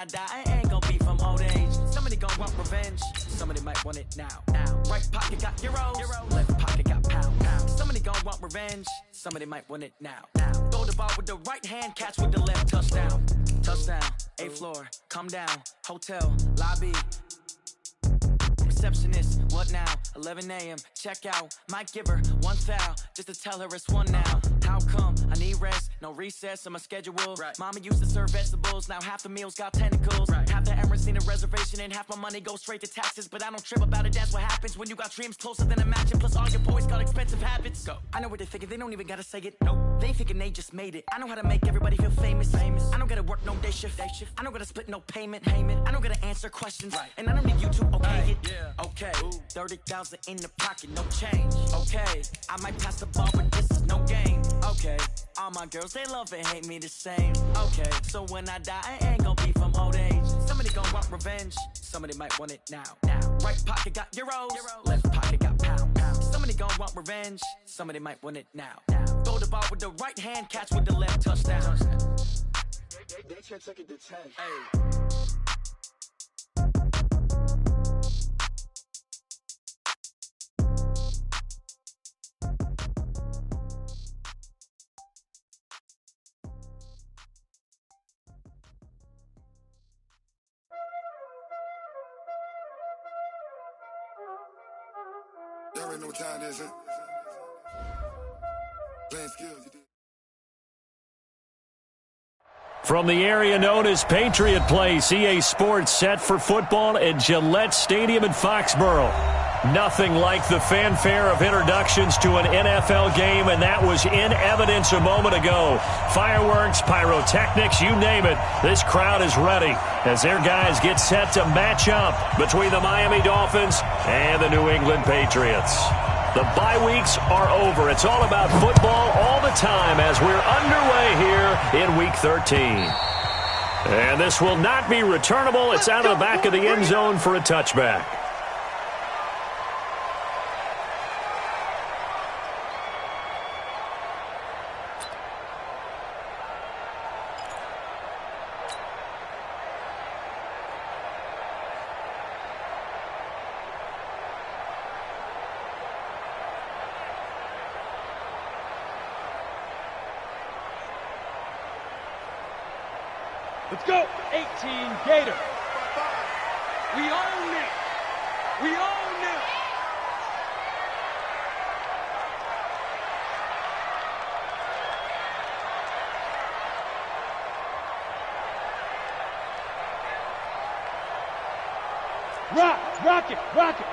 I die, I ain't gon' be from old age. Somebody gon' want revenge. Somebody might want it now. Right pocket got euros. Left pocket got pound. Somebody gon' want revenge. Somebody might want it now. Throw the ball with the right hand, catch with the left. Touchdown. Touchdown. 8th floor. Come down. Hotel. Lobby. Receptionist, what now? 11 a.m. Check out. Might give her one foul just to tell her it's one now. How come? I need rest, no recess in my schedule. Right. Mama used to serve vegetables, now half the meals got tentacles. Right. Half the Emirates need a reservation and half my money goes straight to taxes. But I don't trip about it, that's what happens when you got dreams closer than a match. And plus all your boys got expensive habits. Go. I know what they're thinking, they don't even gotta say it. Nope. They thinking they just made it. I know how to make everybody feel famous. I don't gotta work no day shift. I don't gotta split no payment. I don't gotta answer questions. Right. And I don't need you to okay it. Yeah. Okay, 30,000 in the pocket, no change. Okay, I might pass the ball, but this is no game. Okay, all my girls, they love and hate me the same. Okay, so when I die, I ain't gon' be from old age. Somebody gon' want revenge. Somebody might want it now. Right pocket got euros. Left pocket got pound. Somebody gon' want revenge. Somebody might want it now. Throw the ball with the right hand, catch with the left. Touchdown. They can't take it to 10. Hey. You already know what time it is, huh? Playing skills, you did. From the area known as Patriot Place, EA Sports set for football at Gillette Stadium in Foxborough. Nothing like the fanfare of introductions to an NFL game, and that was in evidence a moment ago. Fireworks, pyrotechnics, you name it. This crowd is ready as their guys get set to match up between the Miami Dolphins and the New England Patriots. The bye weeks are over. It's all about football all the time as we're underway here in Week 13. And this will not be returnable. It's out of the back of the end zone for a touchback. Let's go. 18 Gator. We own it. We own it. Rock it. Ready?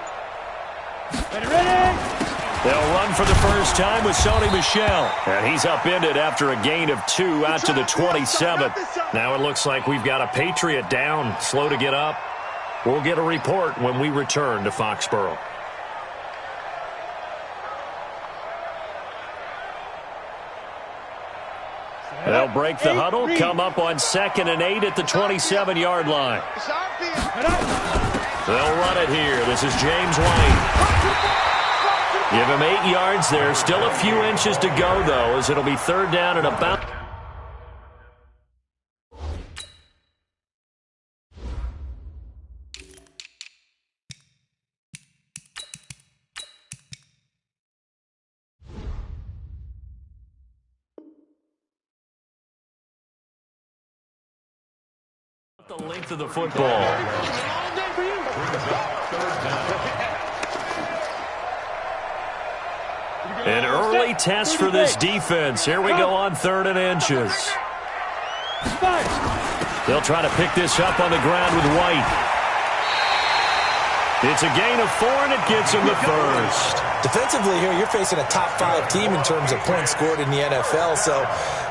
They'll run for the first time with Sony Michel. And he's upended after a gain of 2 out to the 27th. Now it looks like we've got a Patriot down, slow to get up. We'll get a report when we return to Foxborough. They'll break the huddle, come up on 2nd and 8 at the 27-yard line. They'll run it here. This is James White. Give him 8 yards there. Still a few inches to go, though, as it'll be 3rd down and about. The length of the football. An early test for this defense. Here we go on 3rd and inches. They'll try to pick this up on the ground with White. It's a gain of 4, and it gets him the first. Defensively here, you're facing a top-5 team in terms of points scored in the NFL. So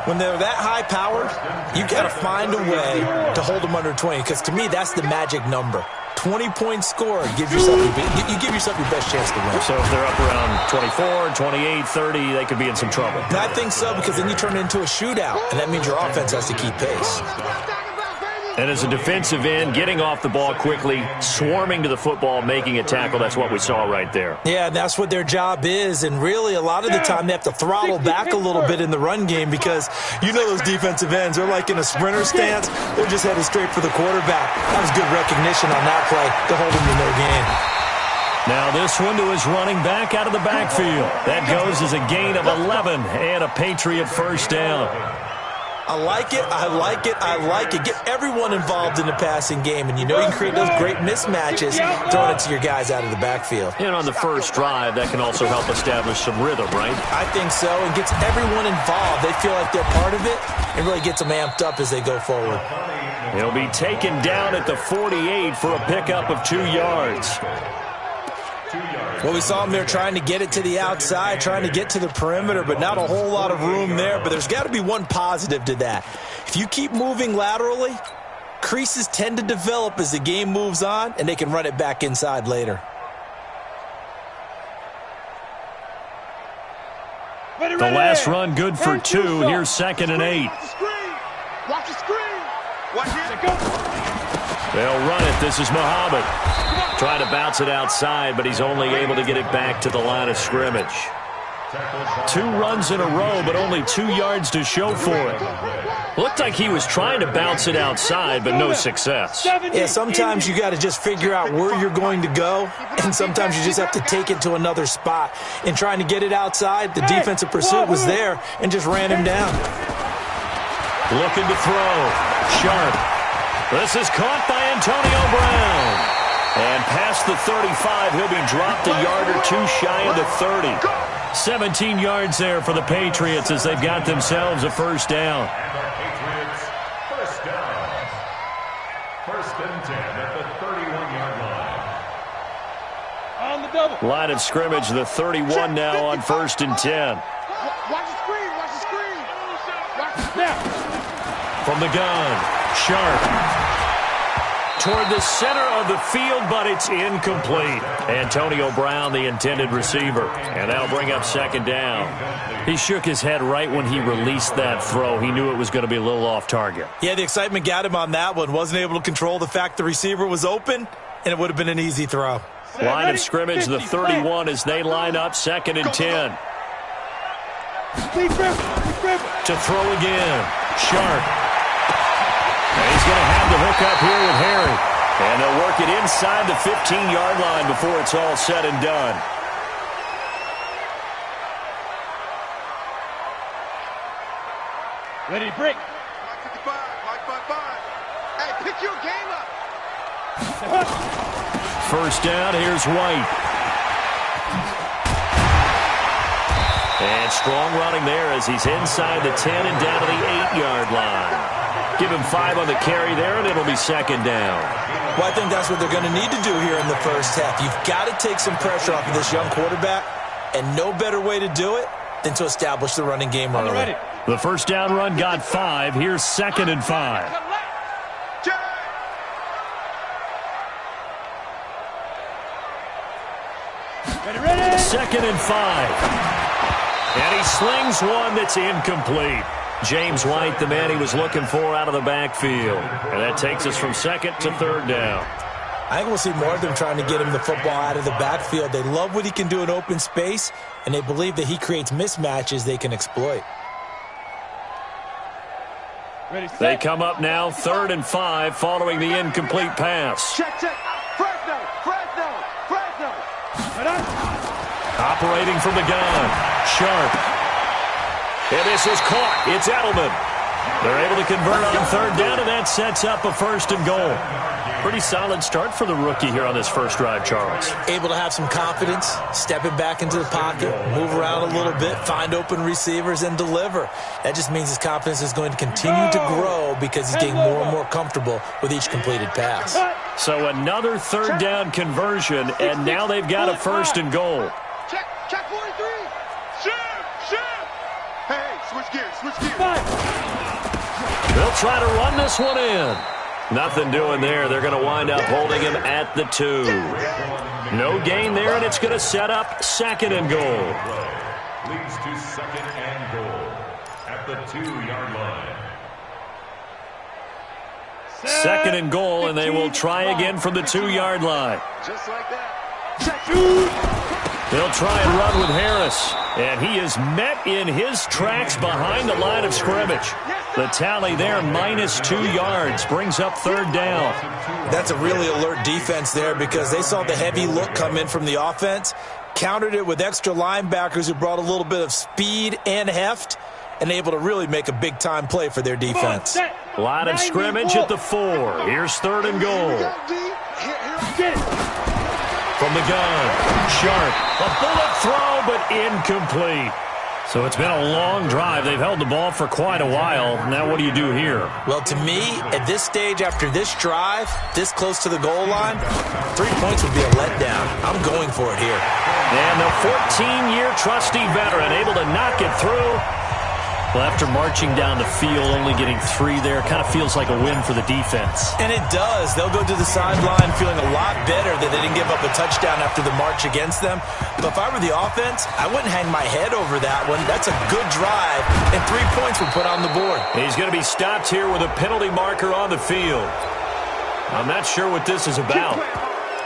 when they're that high-powered, you've got to find a way to hold them under 20. Because to me, that's the magic number. 20 points scored, you give yourself your best chance to win. So if they're up around 24, 28, 30, they could be in some trouble. I think so, because then you turn it into a shootout, and that means your offense has to keep pace. And as a defensive end, getting off the ball quickly, swarming to the football, making a tackle, that's what we saw right there. Yeah, and that's what their job is. And really, a lot of the time, they have to throttle back a little bit in the run game because you know those defensive ends, they're like in a sprinter stance. They're just headed straight for the quarterback. That was good recognition on that play to hold them to no gain. Now this one to his running back out of the backfield. That goes as a gain of 11 and a Patriot first down. I like it, I like it, I like it. Get everyone involved in the passing game, and you know you can create those great mismatches throwing it to your guys out of the backfield. And on the first drive, that can also help establish some rhythm, right? I think so, and gets everyone involved. They feel like they're part of it, and really gets them amped up as they go forward. He'll be taken down at the 48 for a pickup of 2 yards. Well, we saw him there trying to get it to the outside, trying to get to the perimeter, but not a whole lot of room there. But there's got to be one positive to that. If you keep moving laterally, creases tend to develop as the game moves on, and they can run it back inside later. The last run good for 2. Here's 2nd and 8. Watch the screen. Watch it. Go. They'll run it. This is Muhammad. Trying to bounce it outside, but he's only able to get it back to the line of scrimmage. 2 runs in a row, but only 2 yards to show for it. Looked like he was trying to bounce it outside, but no success. Yeah, sometimes you got to just figure out where you're going to go, and sometimes you just have to take it to another spot. In trying to get it outside, the defensive pursuit was there and just ran him down. Looking to throw. Sharp. This is caught by Antonio Brown. And past the 35, he'll be dropped a yard or 2 shy of the 30. 17 yards there for the Patriots as they've got themselves a first down. Patriots, first down. 1st and 10 at the 31-yard line. On the double. Line of scrimmage, the 31 now on 1st and 10. Watch the screen. Watch the screen. Watch the snap. From the gun, Sharp. Toward the center of the field, but it's incomplete. Antonio Brown, the intended receiver. And that'll bring up 2nd down. He shook his head right when he released that throw. He knew it was going to be a little off target. Yeah, the excitement got him on that one. Wasn't able to control the fact the receiver was open, and it would have been an easy throw. Line of scrimmage, the 31 as they line up 2nd and 10. To throw again. Sharp. And he's going to have the hook up here with Harry. And they'll work it inside the 15-yard line before it's all said and done. Ready to break. Hey, pick your game up. First down, here's White. And strong running there as he's inside the 10 and down to the 8-yard line. Give him 5 on the carry there, and it'll be 2nd down. Well, I think that's what they're going to need to do here in the first half. You've got to take some pressure off of this young quarterback, and no better way to do it than to establish the running game early. The first down run got 5. Here's 2nd and 5. Ready. 2nd and 5. And he slings one that's incomplete. James White, the man he was looking for out of the backfield. And that takes us from 2nd to 3rd down. I think we'll see more of them trying to get him the football out of the backfield. They love what he can do in open space, and they believe that he creates mismatches they can exploit. Ready, set. They come up now 3rd and 5 following the incomplete pass. Check. Fresno. Operating from the gun. Sharp. And this is caught. It's Edelman. They're able to convert on 3rd down, and that sets up a 1st and goal. Pretty solid start for the rookie here on this first drive, Charles. Able to have some confidence, stepping back into the pocket, move around a little bit, find open receivers, and deliver. That just means his confidence is going to continue to grow because he's getting more and more comfortable with each completed pass. So another 3rd down conversion, and now they've got a 1st and goal. Check 43. Shoot. Hey, switch gears. They'll try to run this one in. Nothing doing there. They're going to wind up holding him at the 2. No gain there, and it's going to set up 2nd and goal. Leads to 2nd and goal at the 2-yard line. Second and goal, and they will try again from the 2-yard line. Just like that. They'll try and run with Harris, and he is met in his tracks behind the line of scrimmage. The tally there, -2 yards, brings up third down. That's a really alert defense there because they saw the heavy look come in from the offense, countered it with extra linebackers who brought a little bit of speed and heft, and able to really make a big-time play for their defense. Line of scrimmage at the 4. Here's third and goal. From the gun, Sharp. A bullet throw, but incomplete. So it's been a long drive. They've held the ball for quite a while. Now what do you do here? Well, to me, at this stage after this drive, this close to the goal line, 3 points would be a letdown. I'm going for it here. And the 14-year trusty veteran able to knock it through. Well, after marching down the field, only getting 3 there, kind of feels like a win for the defense. And it does. They'll go to the sideline feeling a lot better that they didn't give up a touchdown after the march against them. But if I were the offense, I wouldn't hang my head over that one. That's a good drive, and 3 points were put on the board. He's going to be stopped here with a penalty marker on the field. I'm not sure what this is about.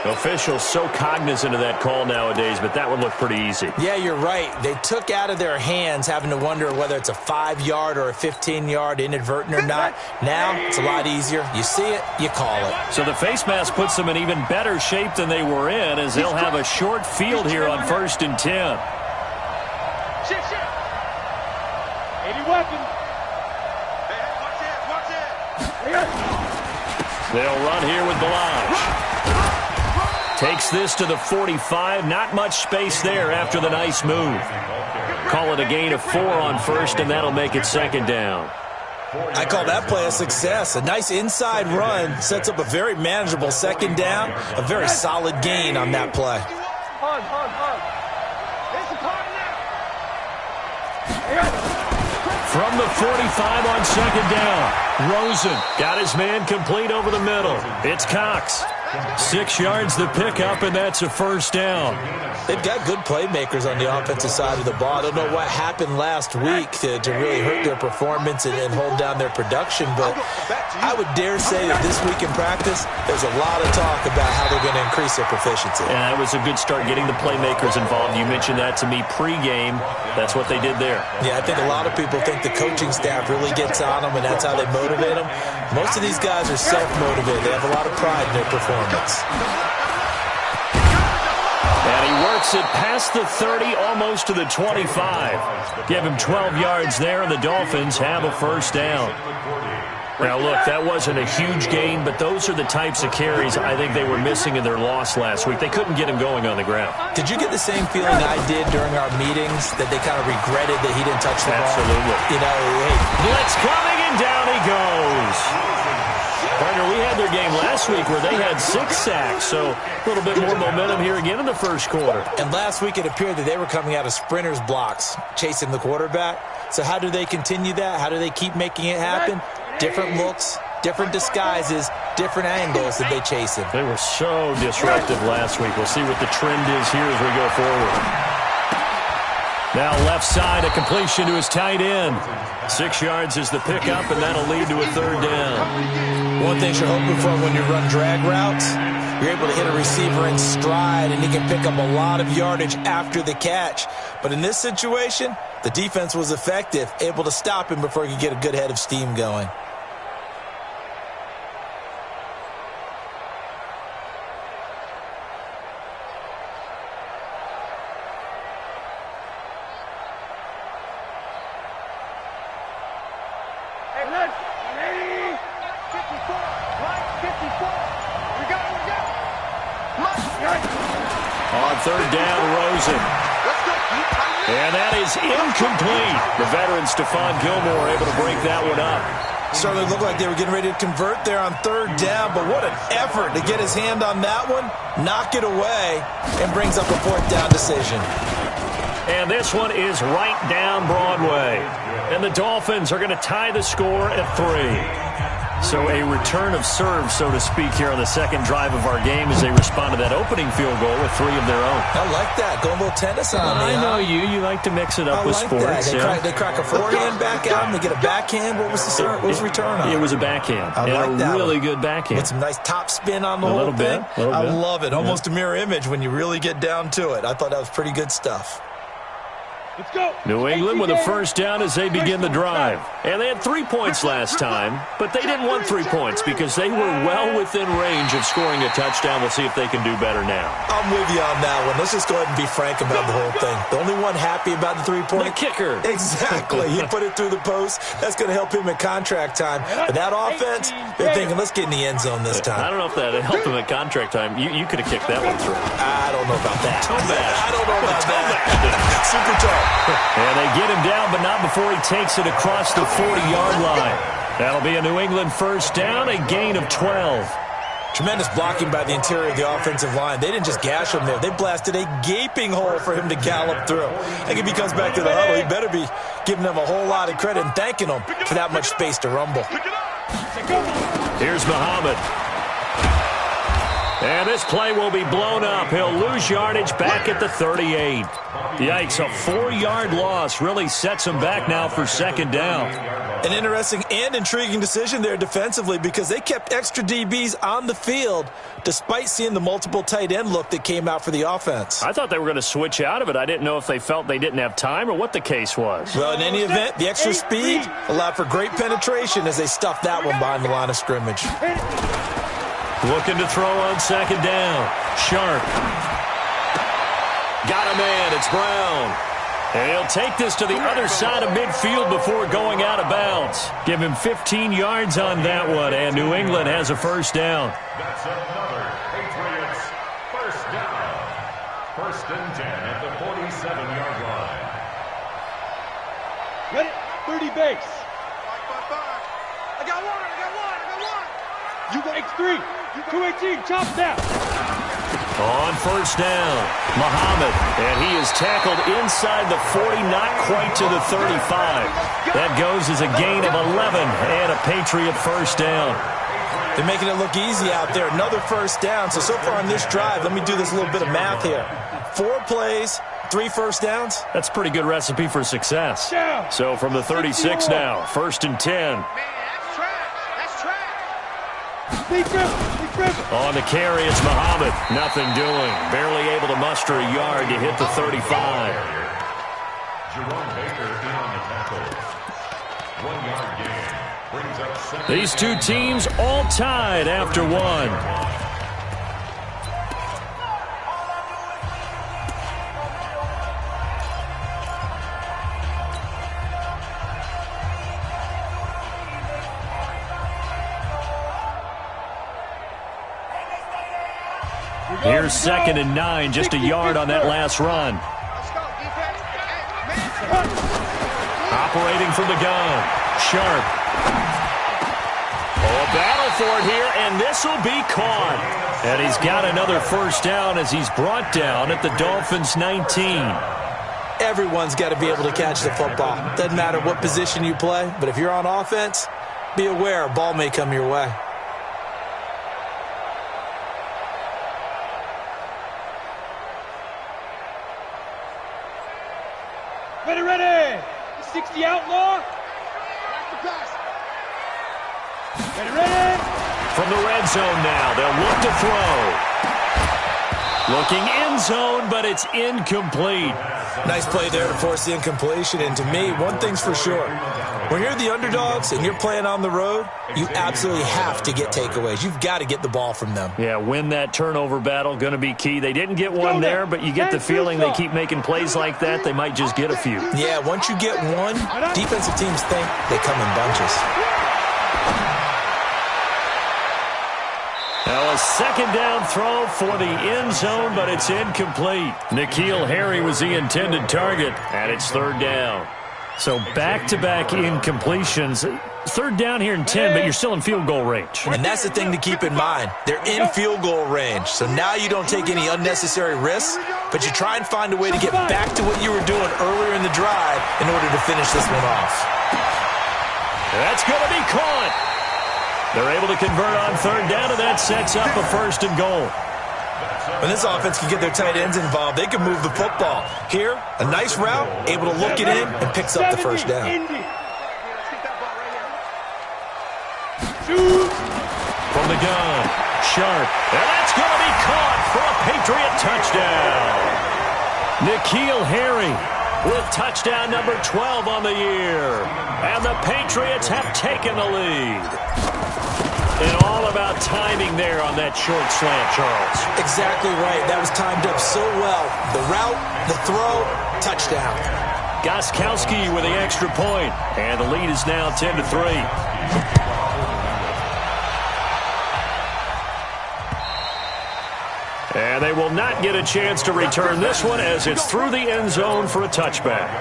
Officials so cognizant of that call nowadays, but that would look pretty easy. Yeah, you're right. They took out of their hands having to wonder whether it's a 5-yard or a 15-yard inadvertent or not. Now, it's a lot easier. You see it, you call it. So the face mask puts them in even better shape than they were in, as they'll have a short field here on 1st and 10. Shit. 80 weapon. Hey, watch it. They'll run here with Balaj. Takes this to the 45. Not much space there after the nice move. Call it a gain of 4 on 1st, and that'll make it 2nd down. I call that play a success. A nice inside run sets up a very manageable 2nd down. A very solid gain on that play. Hard. It's a card now. From the 45 on 2nd down. Rosen got his man complete over the middle. It's Cox. 6 yards the pickup, and that's a 1st down. They've got good playmakers on the offensive side of the ball. I don't know what happened last week to really hurt their performance and hold down their production, but I would dare say that this week in practice, there's a lot of talk about how they're going to increase their proficiency. And that was a good start getting the playmakers involved. You mentioned that to me pregame. That's what they did there. Yeah, I think a lot of people think the coaching staff really gets on them, and that's how they motivate them. Most of these guys are self-motivated. They have a lot of pride in their performance. And he works it past the 30, almost to the 25. Give him 12 yards there, and the Dolphins have a 1st down. Now, look, that wasn't a huge gain, but those are the types of carries I think they were missing in their loss last week. They couldn't get him going on the ground. Did you get the same feeling I did during our meetings, that they kind of regretted that he didn't touch the ball? Absolutely. You know, hey. Blitz coming, and down he goes. Partner, we had their game last week where they had 6 sacks, so a little bit more momentum here again in the 1st quarter. And last week it appeared that they were coming out of sprinters blocks, chasing the quarterback. So how do they continue that? How do they keep making it happen? Different looks, different disguises, different angles that they chase him. They were so disruptive last week. We'll see what the trend is here as we go forward. Now left side, a completion to his tight end. 6 yards is the pickup, and that'll lead to a 3rd down. One thing you're hoping for when you run drag routes, you're able to hit a receiver in stride, and he can pick up a lot of yardage after the catch. But in this situation, the defense was effective, able to stop him before he could get a good head of steam going. On 3rd down, Rosen. And that is incomplete. The veteran Stephon Gilmore able to break that one up. Certainly looked like they were getting ready to convert there on 3rd down, but what an effort to get his hand on that one, knock it away, and brings up a 4th down decision. And this one is right down Broadway. And the Dolphins are going to tie the score at 3. So a return of serve, so to speak, here on the second drive of our game as they respond to that opening field goal with 3 of their own. I like that. Go a little tennis on me. I know you. You like to mix it up with sports. They crack a forehand back out and they get a backhand. What was the serve? What was the return on? It was a backhand. I like that. Really good backhand. With some nice top spin on the whole thing. I love it. Almost a mirror image when you really get down to it. I thought that was pretty good stuff. Let's go. New England with a first down as they begin the drive. And they had 3 points last time, but they didn't want 3 points because they were well within range of scoring a touchdown. We'll see if they can do better now. I'm with you on that one. Let's just go ahead and be frank about the whole thing. The only one happy about the 3-point. The kicker. Exactly. He put it through the post. That's going to help him at contract time. But that offense, they're thinking, let's get in the end zone this time. I don't know if that helped him at contract time. You could have kicked that one through. I don't know about that. I don't know about that. Super tough. And they get him down, but not before he takes it across the 40-yard line. That'll be a New England first down, a gain of 12. Tremendous blocking by the interior of the offensive line. They didn't just gash him there. They blasted a gaping hole for him to gallop through. I think if he comes back to the huddle, he better be giving them a whole lot of credit and thanking them for that much space to rumble. Here's Muhammad. And this play will be blown up. He'll lose yardage back at the 38. Yikes, a 4-yard loss really sets him back now for second down. An interesting and intriguing decision there defensively because they kept extra DBs on the field despite seeing the multiple tight end look that came out for the offense. I thought they were going to switch out of it. I didn't know if they felt they didn't have time or what the case was. Well, in any event, the extra speed allowed for great penetration as they stuffed that one behind the line of scrimmage. Looking to throw on second down. Sharp. Got a man. It's Brown. And he'll take this to the other side of midfield before going out of bounds. Give him 15 yards on that one, and New England has a first down. That's another Patriots first down. 1st and 10 at the 47-yard line. Ready? 30 base. I got one. You got X3. 218. Chop down. On first down, Muhammad, and he is tackled inside the 40, not quite to the 35. That goes as a gain of 11 and a Patriot first down. They're making it look easy out there. Another first down. So far on this drive, let me do this little bit of math here. 4 plays, 3 first downs. That's a pretty good recipe for success. So from the 36 now, 1st and 10. On the carry, it's Muhammad. Nothing doing. Barely able to muster a yard to hit the 35. Jerome Baker in on the tackle. 1-yard gain. Brings up second. These two teams all tied after one. Here's 2nd and 9, just a yard on that last run. Operating from the gun, Sharp. Oh, a battle for it here, and this will be caught. And he's got another first down as he's brought down at the Dolphins' 19. Everyone's got to be able to catch the football. Doesn't matter what position you play, but if you're on offense, be aware a ball may come your way. Ready. 60 outlaw. Ready. From the red zone now, they'll look to throw. Looking end zone, but it's incomplete. Nice play there to force the incompletion. And to me, one thing's for sure. When you're the underdogs and you're playing on the road, you absolutely have to get takeaways. You've got to get the ball from them. Yeah, win that turnover battle, going to be key. They didn't get one there, but you get the feeling they keep making plays like that, they might just get a few. Yeah, once you get one, defensive teams think they come in bunches. Now a second down throw for the end zone, but it's incomplete. N'Keal Harry was the intended target, and it's 3rd down. So back-to-back incompletions. 3rd down here and 10, but you're still in field goal range. And that's the thing to keep in mind. They're in field goal range. So now you don't take any unnecessary risks, but you try and find a way to get back to what you were doing earlier in the drive in order to finish this one off. That's going to be caught. They're able to convert on third down, and that sets up a 1st and goal. When this offense can get their tight ends involved, they can move the football. Here, a nice route, able to look it in, and picks up the 1st down. From the gun, Sharp. And that's going to be caught for a Patriot touchdown. N'Keal Harry with touchdown number 12 on the year. And the Patriots have taken the lead. And all about timing there on that short slant, Charles. Exactly right. That was timed up so well. The route, the throw, touchdown. Gostkowski with the extra point. And the lead is now 10-3. And they will not get a chance to return this one as it's through the end zone for a touchback.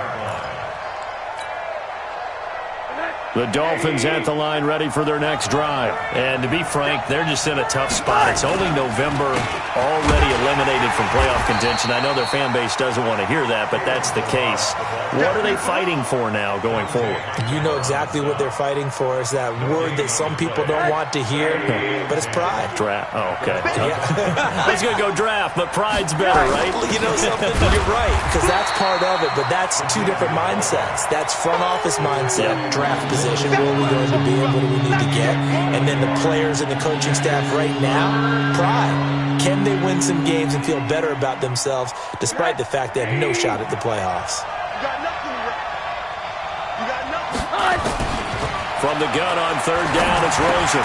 The Dolphins at the line ready for their next drive. And to be frank, they're just in a tough spot. It's only November, already eliminated from playoff contention. I know their fan base doesn't want to hear that, but that's the case. What are they fighting for now going forward? You know exactly what they're fighting for. Is that word that some people don't want to hear, but it's pride. Draft. Oh, okay. Yeah. I was going to go draft, but pride's better, right? You know something? You're right, because that's part of it, but that's two different mindsets. That's front office mindset, draft position. Where are we going to be and what do we need to get? And then the players and the coaching staff right now, pride. Can they win some games and feel better about themselves despite the fact they have no shot at the playoffs? From the gun on third down, it's Rosen.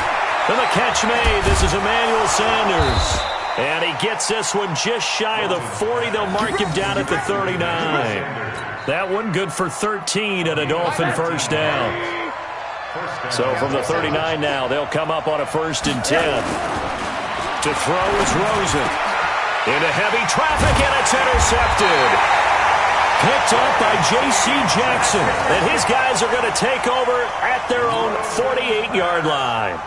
And the catch made. This is Emmanuel Sanders. And he gets this one just shy of the 40. They'll mark him down at the 39. That one good for 13 at a Dolphin 1st down. So from the 39 now, they'll come up on a 1st and 10. To throw is Rosen. Into heavy traffic, and it's intercepted. Picked up by J.C. Jackson. And his guys are going to take over at their own 48-yard line.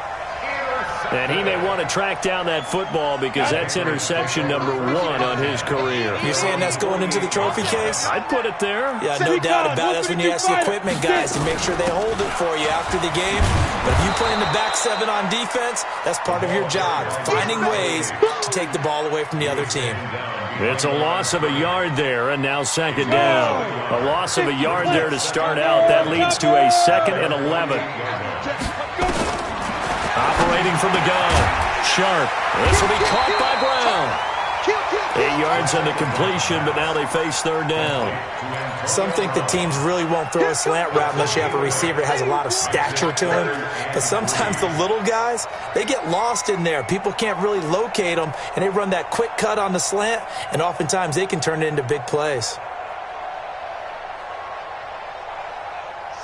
And he may want to track down that football because that's interception number 1 on his career. You're saying that's going into the trophy case? I'd put it there. Yeah, no doubt about it. That's when you ask the equipment guys to make sure they hold it for you after the game. But if you play in the back 7 on defense, that's part of your job, finding ways to take the ball away from the other team. It's a loss of a yard there, and now 2nd down. A loss of a yard there to start out. That leads to a 2nd and 11. Operating from the gun. Sharp. This will be caught by Brown. 8 yards on the completion, but now they face 3rd down. Some think the teams really won't throw a slant route unless you have a receiver that has a lot of stature to him. But sometimes the little guys, they get lost in there. People can't really locate them, and they run that quick cut on the slant, and oftentimes they can turn it into big plays.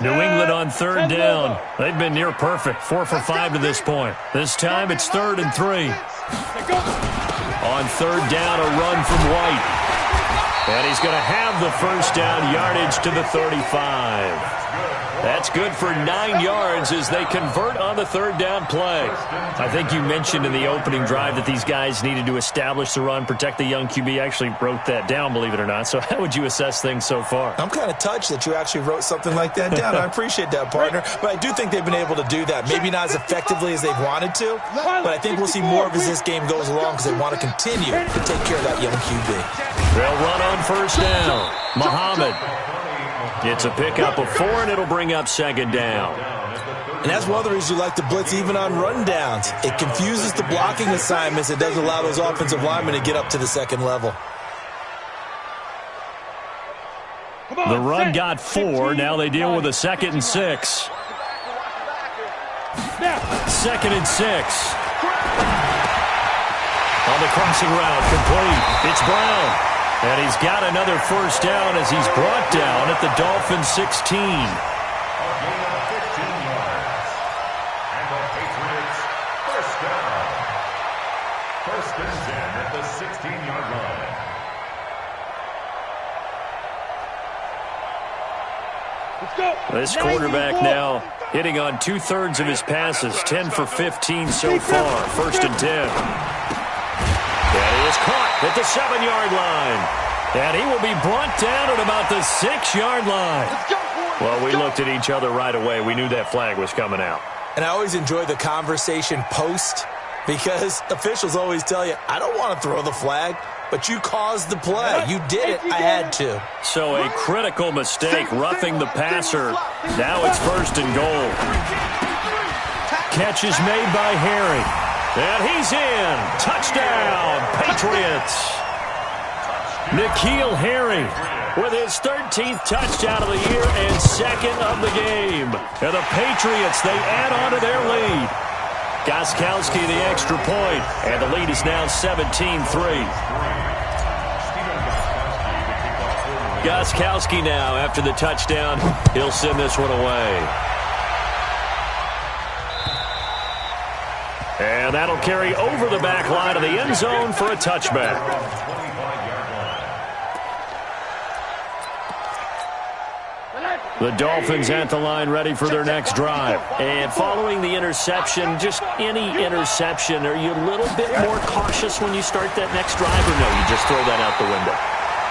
New England on 3rd down. They've been near perfect. 4 for 5 to this point. This time it's 3rd and 3. On 3rd down, a run from White. And he's going to have the 1st down yardage to the 35. That's good for 9 yards as they convert on the 3rd down play. I think you mentioned in the opening drive that these guys needed to establish the run, protect the young QB. I actually wrote that down, believe it or not. So how would you assess things so far? I'm kind of touched that you actually wrote something like that down. I appreciate that, partner. But I do think they've been able to do that. Maybe not as effectively as they've wanted to, but I think we'll see more of as this game goes along because they want to continue to take care of that young QB. They'll run on 1st down. Muhammad. It's a pickup of 4, and it'll bring up 2nd down. And that's one of the reasons you like to blitz even on rundowns. It confuses the blocking assignments. It doesn't allow those offensive linemen to get up to the 2nd level. The run got 4. Now they deal with a 2nd and 6. 2nd and 6. On the crossing route, complete. It's Brown. And he's got another 1st down as he's brought down at the Dolphins 16. A gain of 15 yards. And the Patriots 1st down. 1st and 10 at the 16-yard line. This quarterback now hitting on 2/3 of his passes. 10 for 15 so far. 1st and 10. And he is caught at the 7-yard line. And he will be brought down at about the 6-yard line. Well, we looked at each other right away. We knew that flag was coming out. And I always enjoy the conversation post because officials always tell you, I don't want to throw the flag, but you caused the play. You did it. I had to. So a critical mistake, roughing the passer. Now it's 1st and goal. Catch is made by Harry. And he's in. Touchdown, Patriots. N'Keal Harry with his 13th touchdown of the year and 2nd of the game. And the Patriots, they add on to their lead. Gostkowski the extra point, and the lead is now 17-3. Gostkowski now after the touchdown. He'll send this one away. And that'll carry over the back line of the end zone for a touchback. The Dolphins at the line ready for their next drive. And following the interception, just any interception, are you a little bit more cautious when you start that next drive, or no, you just throw that out the window?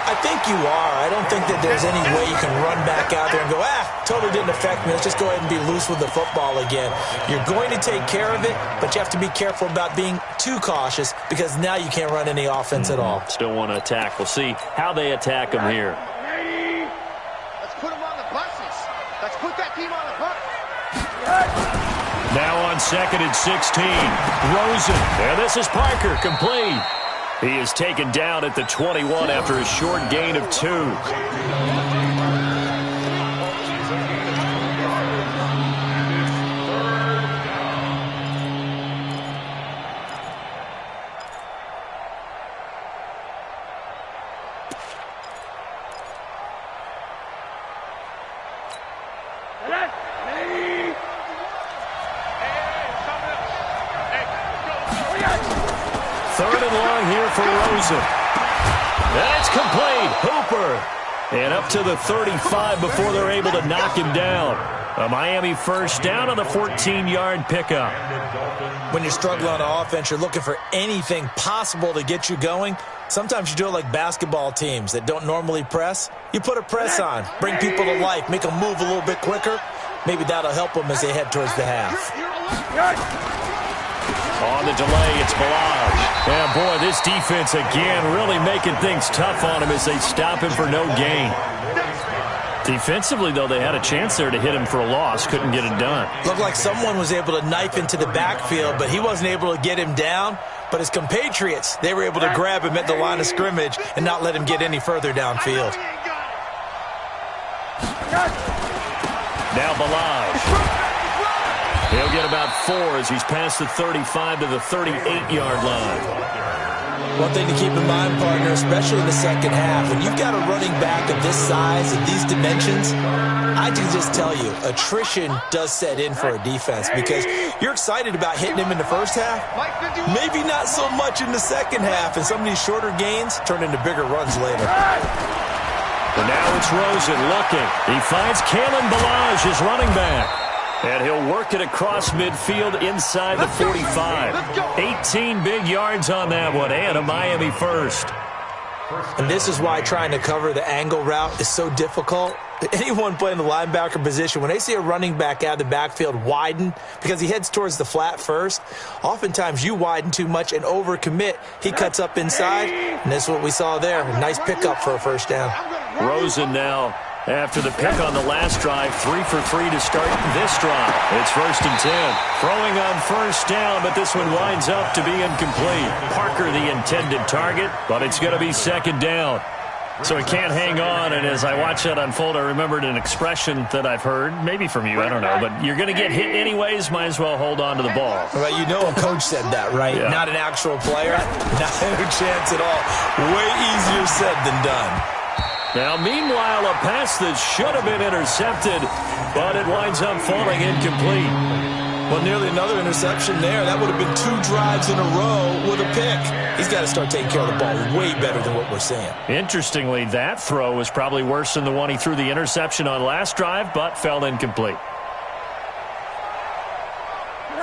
I think you are. I don't think that there's any way you can run back out there and go, totally didn't affect me. Let's just go ahead and be loose with the football again. You're going to take care of it, but you have to be careful about being too cautious because now you can't run any offense at all. Still want to attack. We'll see how they attack them here. Let's put them on the buses. Let's put that team on the bus. Now on 2nd and 16. Rosen. And this is Parker, complete. He is taken down at the 21 after a short gain of 2. And it's complete. Hooper. And up to the 35 before they're able to knock him down. A Miami first down on the 14-yard pickup. When you're struggling on offense, you're looking for anything possible to get you going. Sometimes you do it like basketball teams that don't normally press. You put a press on, bring people to life, make them move a little bit quicker. Maybe that'll help them as they head towards the half. On the delay, it's Balaj. Yeah, boy, this defense again really making things tough on him as they stop him for no gain. Defensively, though, they had a chance there to hit him for a loss. Couldn't get it done. Looked like someone was able to knife into the backfield, but he wasn't able to get him down. But his compatriots, they were able to grab him at the line of scrimmage and not let him get any further downfield. Now Balaj. He'll get about 4 as he's past the 35 to the 38-yard line. One thing to keep in mind, partner, especially in the second half, when you've got a running back of this size and these dimensions, I can just tell you, attrition does set in for a defense because you're excited about hitting him in the first half, maybe not so much in the second half, and some of these shorter gains turn into bigger runs later. And now it's Rosen looking. He finds Kalen Balaj, his running back. And he'll work it across midfield inside the 45. 18 big yards on that one, and a Miami first. And this is why trying to cover the angle route is so difficult. Anyone playing the linebacker position, when they see a running back out of the backfield widen because he heads towards the flat first, oftentimes you widen too much and overcommit. He cuts up inside, and that's what we saw there. A nice pickup for a first down. Rosen now, after the pick on the last drive, 3 for 3 to start this drive. It's 1st and 10. Throwing on first down, but this one winds up to be incomplete. Parker the intended target, but it's going to be 2nd down. So he can't hang on, and as I watch that unfold, I remembered an expression that I've heard, maybe from you, I don't know, but you're going to get hit anyways, might as well hold on to the ball. Well, you know a coach said that, right? Yeah. Not an actual player. Not a chance at all. Way easier said than done. Now, meanwhile, a pass that should have been intercepted, but it winds up falling incomplete. Well, nearly another interception there. That would have been 2 drives in a row with a pick. He's got to start taking care of the ball way better than what we're seeing. Interestingly, that throw was probably worse than the one he threw the interception on last drive, but fell incomplete.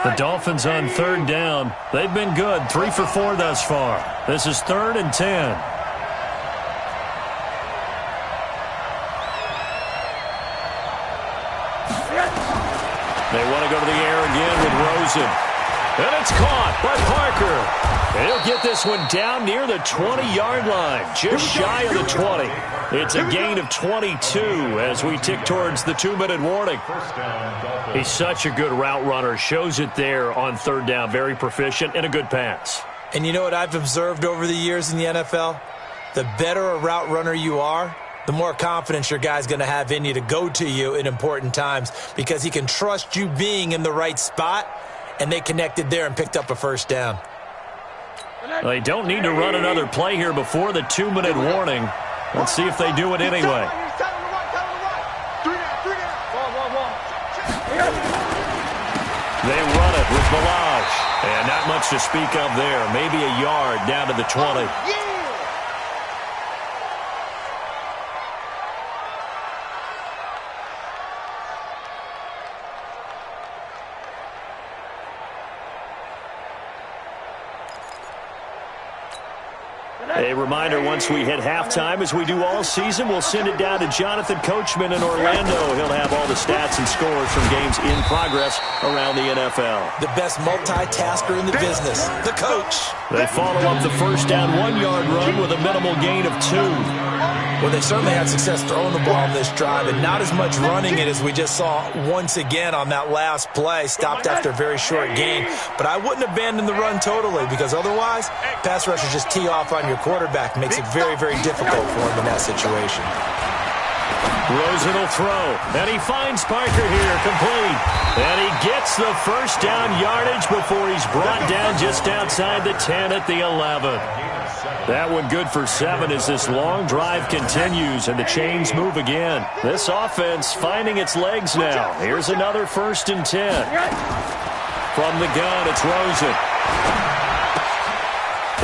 The Dolphins on 3rd down. They've been good, 3 for 4 thus far. This is 3rd and 10. They want to go to the air again. Rosen. And it's caught by Parker. And he'll get this one down near the 20-yard line, just shy of the 20. It's a gain of 22 as we tick towards the 2-minute warning. He's such a good route runner. Shows it there on third down. Very proficient and a good pass. And you know what I've observed over the years in the NFL? The better a route runner you are, the more confidence your guy's going to have in you to go to you in important times because he can trust you being in the right spot, and they connected there and picked up a first down. Well, they don't need to run another play here before the 2-minute warning. Let's see if they do it anyway. They run it with Balaj. And not much to speak of there. Maybe a yard down to the 20. A reminder, once we hit halftime, as we do all season, we'll send it down to Jonathan Coachman in Orlando. He'll have all the stats and scores from games in progress around the NFL. The best multitasker in the business, the coach. They follow up the first down 1-yard run with a minimal gain of 2. Well, they certainly had success throwing the ball on this drive, and not as much running it as we just saw once again on that last play. Stopped after a very short gain. But I wouldn't abandon the run totally, because otherwise, pass rushers just tee off on your quarterback. Makes it very, very difficult for him in that situation. Rosen will throw, and he finds Parker here, complete. And he gets the first down yardage before he's brought down just outside the 10 at the 11. That one good for 7 as this long drive continues and the chains move again. This offense finding its legs now. Here's another 1st and 10. From the gun, it's Rosen.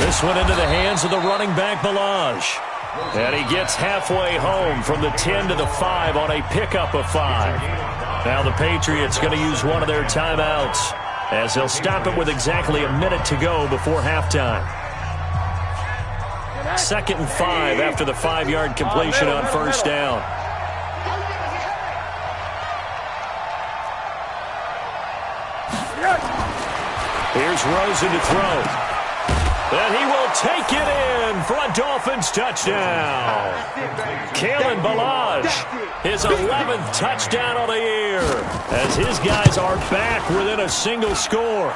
This one into the hands of the running back, Balaj. And he gets halfway home from the 10 to the 5 on a pickup of 5. Now the Patriots going to use one of their timeouts as they'll stop it with exactly a minute to go before halftime. 2nd and 5 after the 5-yard completion on first down. Here's Rosen to throw. And he will take it in for a Dolphins touchdown. Kalen Balaj, his 11th touchdown on the year, as his guys are back within a single score.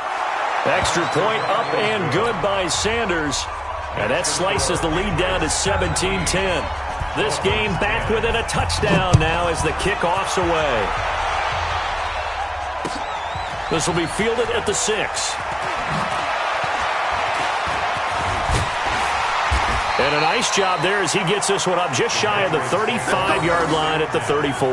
Extra point up and good by Sanders. And that slices the lead down to 17-10. This game back within a touchdown now as the kickoff's away. This will be fielded at the 6. And a nice job there as he gets this one up just shy of the 35-yard line at the 34.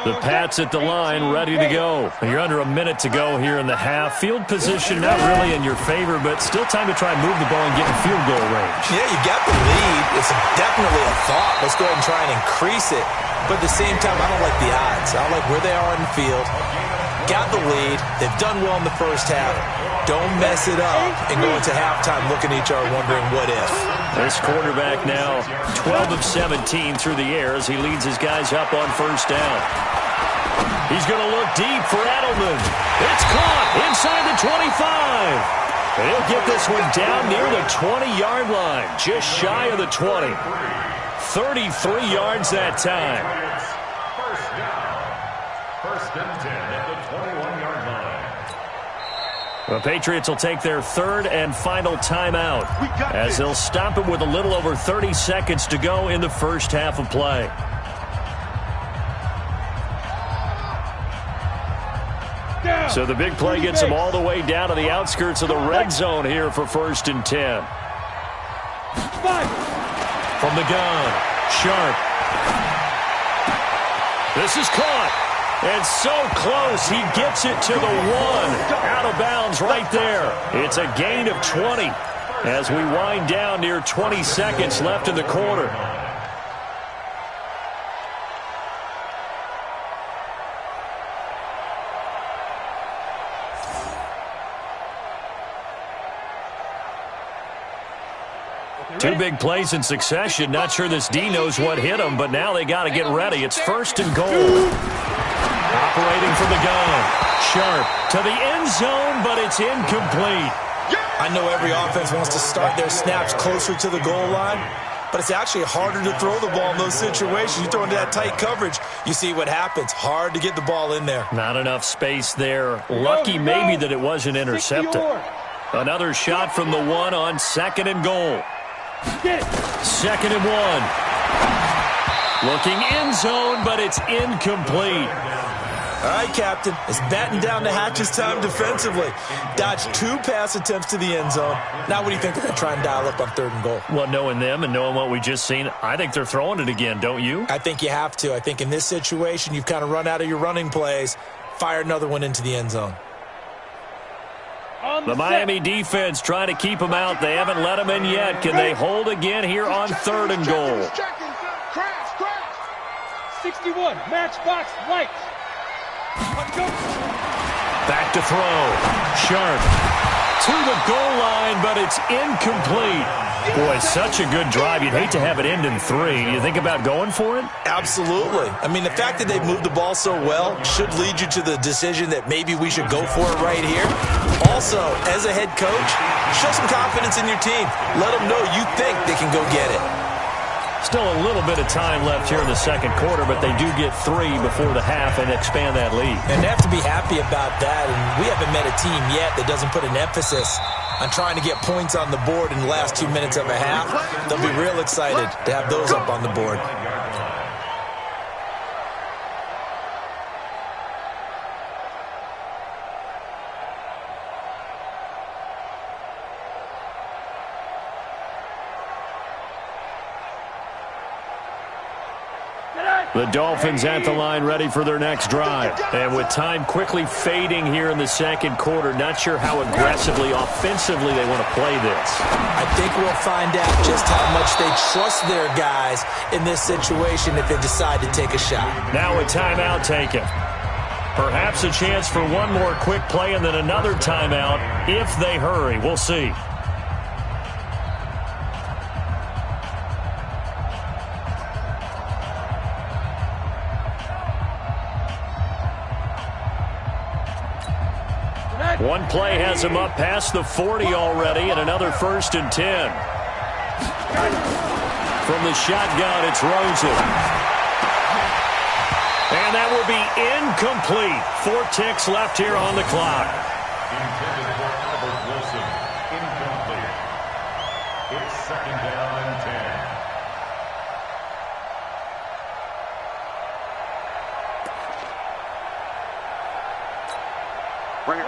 The Pats at the line, ready to go. You're under a minute to go here in the half. Field position not really in your favor, but still time to try and move the ball and get in field goal range. Yeah, you got the lead. It's definitely a thought. Let's go ahead and try and increase it. But at the same time, I don't like the odds. I don't like where they are in the field. Got the lead. They've done well in the first half. Don't mess it up and go into halftime looking at each other wondering what if. This quarterback now 12 of 17 through the air as he leads his guys up on first down. He's going to look deep for Edelman. It's caught inside the 25. And he'll get this one down near the 20-yard line, just shy of the 20. 33 yards that time. First down. 1st and 10 at the 21-yard line. The Patriots will take their 3rd and final timeout as they'll stop it with a little over 30 seconds to go in the first half of play. So the big play gets them all the way down to the outskirts of the red zone here for 1st and 10. From the gun, Sharp. This is caught. And so close, he gets it to the 1. Out of bounds right there. It's a gain of 20 as we wind down near 20 seconds left in the quarter. Two big plays in succession. Not sure this D knows what hit him, but now they got to get ready. It's 1st and goal. Operating from the gun. Sharp to the end zone, but it's incomplete. I know every offense wants to start their snaps closer to the goal line, but it's actually harder to throw the ball in those situations. You throw into that tight coverage, you see what happens. Hard to get the ball in there. Not enough space there. Lucky maybe that it wasn't intercepted. Another shot from the 1 on 2nd and goal. 2nd and 1. Looking end zone, but it's incomplete. All right, Captain. It's batten down the hatches time defensively. Dodged 2 pass attempts to the end zone. Now what do you think they're going to try and dial up on 3rd and goal? Well, knowing them and knowing what we just seen, I think they're throwing it again, don't you? I think you have to. I think in this situation, you've kind of run out of your running plays. Fire another one into the end zone. The Miami defense trying to keep them out. They haven't let them in yet. Can they hold again here on 3rd and goal? 61, matchbox lights. Back to throw. Sharp to the goal line, but it's incomplete. Boy, such a good drive. You'd hate to have it end in 3. You think about going for it? Absolutely. I mean, the fact that they've moved the ball so well should lead you to the decision that maybe we should go for it right here. Also, as a head coach, show some confidence in your team. Let them know you think they can go get it. Still a little bit of time left here in the 2nd quarter, but they do get 3 before the half and expand that lead. And they have to be happy about that, and we haven't met a team yet that doesn't put an emphasis on trying to get points on the board in the last 2 minutes of a half. They'll be real excited to have those up on the board. The Dolphins at the line ready for their next drive. And with time quickly fading here in the 2nd quarter, not sure how aggressively, offensively they want to play this. I think we'll find out just how much they trust their guys in this situation if they decide to take a shot. Now a timeout taken. Perhaps a chance for one more quick play and then another timeout if they hurry. We'll see. One play has him up past the 40 already, and another 1st and 10. From the shotgun, it's Rosen. And that will be incomplete. 4 ticks left here on the clock. Intended for Albert Wilson. Incomplete. It's 2nd down and 10.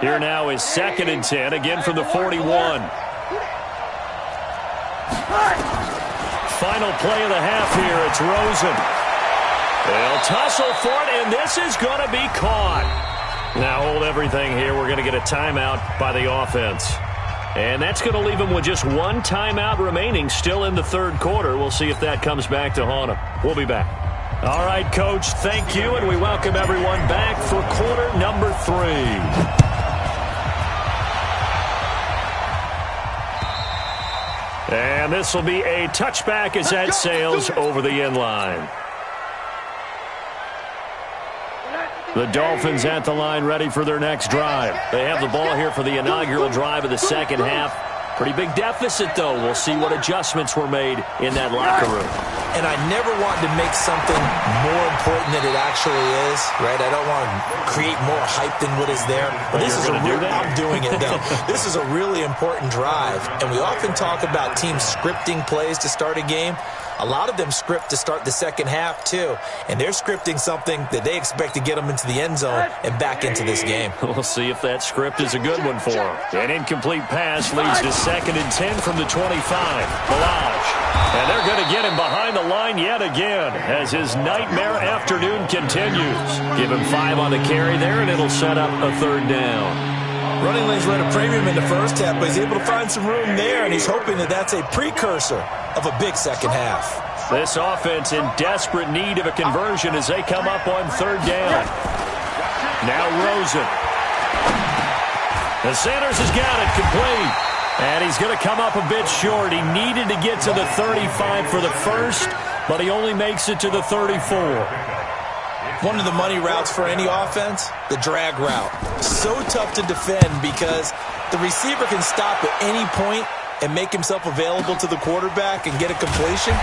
Here now is 2nd and 10, again from the 41. Final play of the half here, it's Rosen. They'll tussle for it, and this is going to be caught. Now hold everything here. We're going to get a timeout by the offense. And that's going to leave them with just 1 timeout remaining still in the 3rd quarter. We'll see if that comes back to haunt them. We'll be back. All right, Coach, thank you, and we welcome everyone back for quarter number 3. And this will be a touchback as that sails over the end line. The Dolphins at the line ready for their next drive. They have the ball here for the inaugural drive of the 2nd half. Pretty big deficit, though. We'll see what adjustments were made in that locker room. And I never want to make something more important than it actually is, right? I don't want to create more hype than what is there. But this is I'm doing it, though. This is a really important drive. And we often talk about teams scripting plays to start a game. A lot of them script to start the 2nd half, too. And they're scripting something that they expect to get them into the end zone and back into this game. We'll see if that script is a good one for them. An incomplete pass leads to 2nd and 10 from the 25. Balaj. And they're going to get him behind the line yet again as his nightmare afternoon continues. Give him 5 on the carry there, and it'll set up a 3rd down. Running lanes were at a premium in the 1st half, but he's able to find some room there, and he's hoping that that's a precursor of a big 2nd half. This offense in desperate need of a conversion as they come up on 3rd down. Now Rosen. The Sanders has got it complete. And he's going to come up a bit short. He needed to get to the 35 for the first, but he only makes it to the 34. One of the money routes for any offense, the drag route. So tough to defend because the receiver can stop at any point and make himself available to the quarterback and get a completion.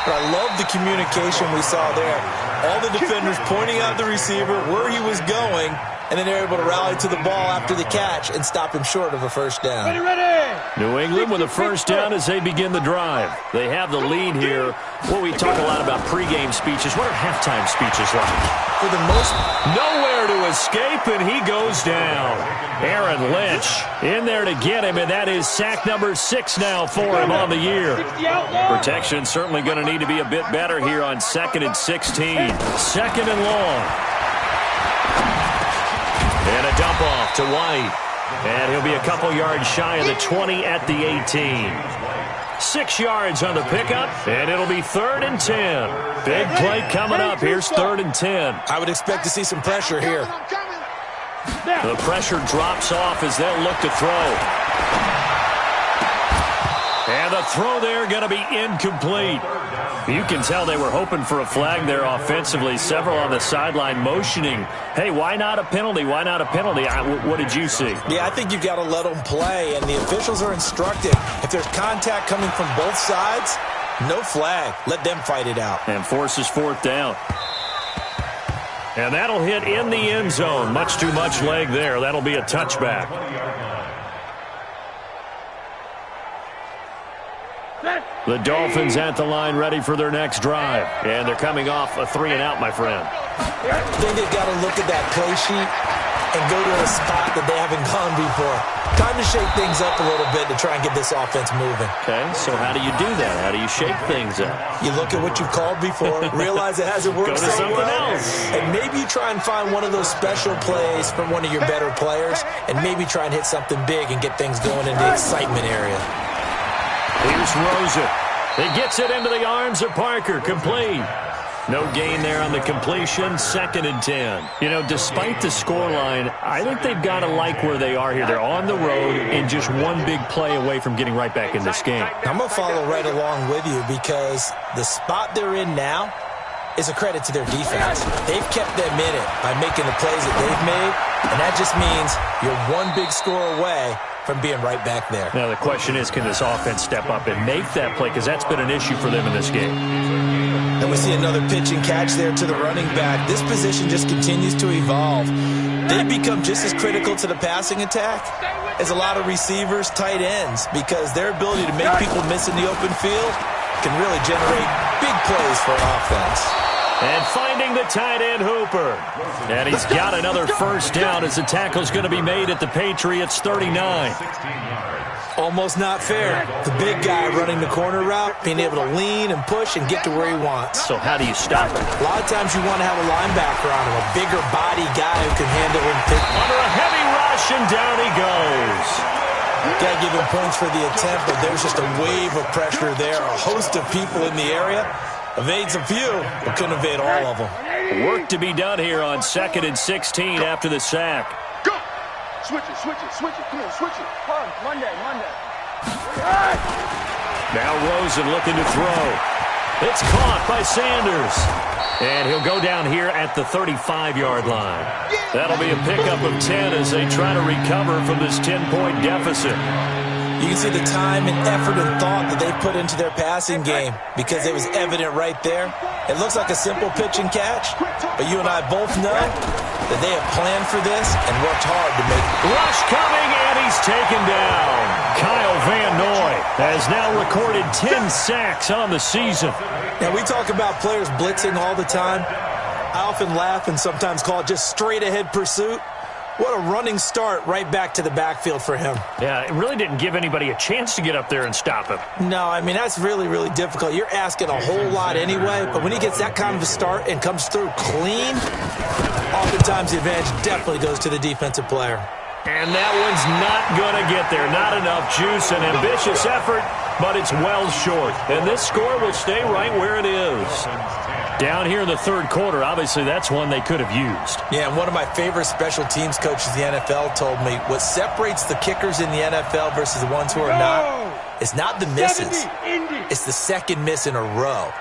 But I love the communication we saw there. All the defenders pointing out the receiver, where he was going, and then they're able to rally to the ball after the catch and stop him short of a first down. New England with a first down as they begin the drive. They have the lead here. Well, we talk a lot about pregame speeches. What are halftime speeches like? For the most, nowhere to escape, and he goes down. Aaron Lynch in there to get him, and that is sack number 6 now for him on the year. Protection certainly going to need to be a bit better here on 2nd and 16. 2nd and long. And a dump off to White. And he'll be a couple yards shy of the 20 at the 18. 6 yards on the pickup, and it'll be 3rd and 10. Big play coming up. Here's 3rd and 10. I would expect to see some pressure here. The pressure drops off as they'll look to throw. And the throw there going to be incomplete. You can tell they were hoping for a flag there offensively. Several on the sideline motioning, hey, why not a penalty? Why not a penalty? What did you see? Yeah, I think you've got to let them play, and the officials are instructed. If there's contact coming from both sides, no flag. Let them fight it out. And forces 4th down. And that'll hit in the end zone. Much too much leg there. That'll be a touchback. The Dolphins at the line ready for their next drive. And they're coming off a 3-and-out, my friend. I think they've got to look at that play sheet and go to a spot that they haven't gone before. Time to shake things up a little bit to try and get this offense moving. Okay, so how do you do that? How do you shake things up? You look at what you've called before, realize it hasn't worked go to so something well, else. and maybe you try and find one of those special plays from one of your better players, and maybe try and hit something big and get things going in the excitement area. Here's Rosen. He gets it into the arms of Parker. Complete. No gain there on the completion. 2nd and 10. You know, despite the scoreline, I think they've got to like where they are here. They're on the road and just one big play away from getting right back in this game. I'm going to follow right along with you because the spot they're in now is a credit to their defense. They've kept them in it by making the plays that they've made, and that just means you're one big score away from being right back there. Now the question is, can this offense step up and make that play? Because that's been an issue for them in this game. And we see another pitch and catch there to the running back. This position just continues to evolve. They become just as critical to the passing attack as a lot of receivers, tight ends, because their ability to make people miss in the open field can really generate big plays for offense. And finding the tight end, Hooper. And he's got another first down as the tackle's going to be made at the Patriots 39. Almost not fair. The big guy running the corner route, being able to lean and push and get to where he wants. So how do you stop it? A lot of times you want to have a linebacker on him, a bigger body guy who can handle and pick. Under a heavy rush, and down he goes. Got to give him points for the attempt, but there's just a wave of pressure there. A host of people in the area. Evades a few, but couldn't evade all of them. Work to be done here on 2nd and 16 after the sack. Go! Switch it, switch it, switch it. Come on, switch it. Come on, Monday. Now Rosen looking to throw. It's caught by Sanders. And he'll go down here at the 35-yard line. That'll be a pickup of 10 as they try to recover from this 10-point deficit. You can see the time and effort and thought that they put into their passing game because it was evident right there. It looks like a simple pitch and catch, but you and I both know that they have planned for this and worked hard to make it. Rush coming, and he's taken down. Kyle Van Noy has now recorded 10 sacks on the season. Now, we talk about players blitzing all the time. I often laugh and sometimes call it just straight-ahead pursuit. What a running start right back to the backfield for him. Yeah, it really didn't give anybody a chance to get up there and stop him. No, I mean, that's really, really difficult. You're asking a whole lot anyway, but when he gets that kind of a start and comes through clean, oftentimes the advantage definitely goes to the defensive player. And that one's not going to get there. Not enough juice. An ambitious effort, but it's well short. And this score will stay right where it is. Down here in the third quarter, obviously that's one they could have used. Yeah, and one of my favorite special teams coaches in the NFL told me what separates the kickers in the NFL versus the ones who are not, it's not the misses. It's the second miss in a row.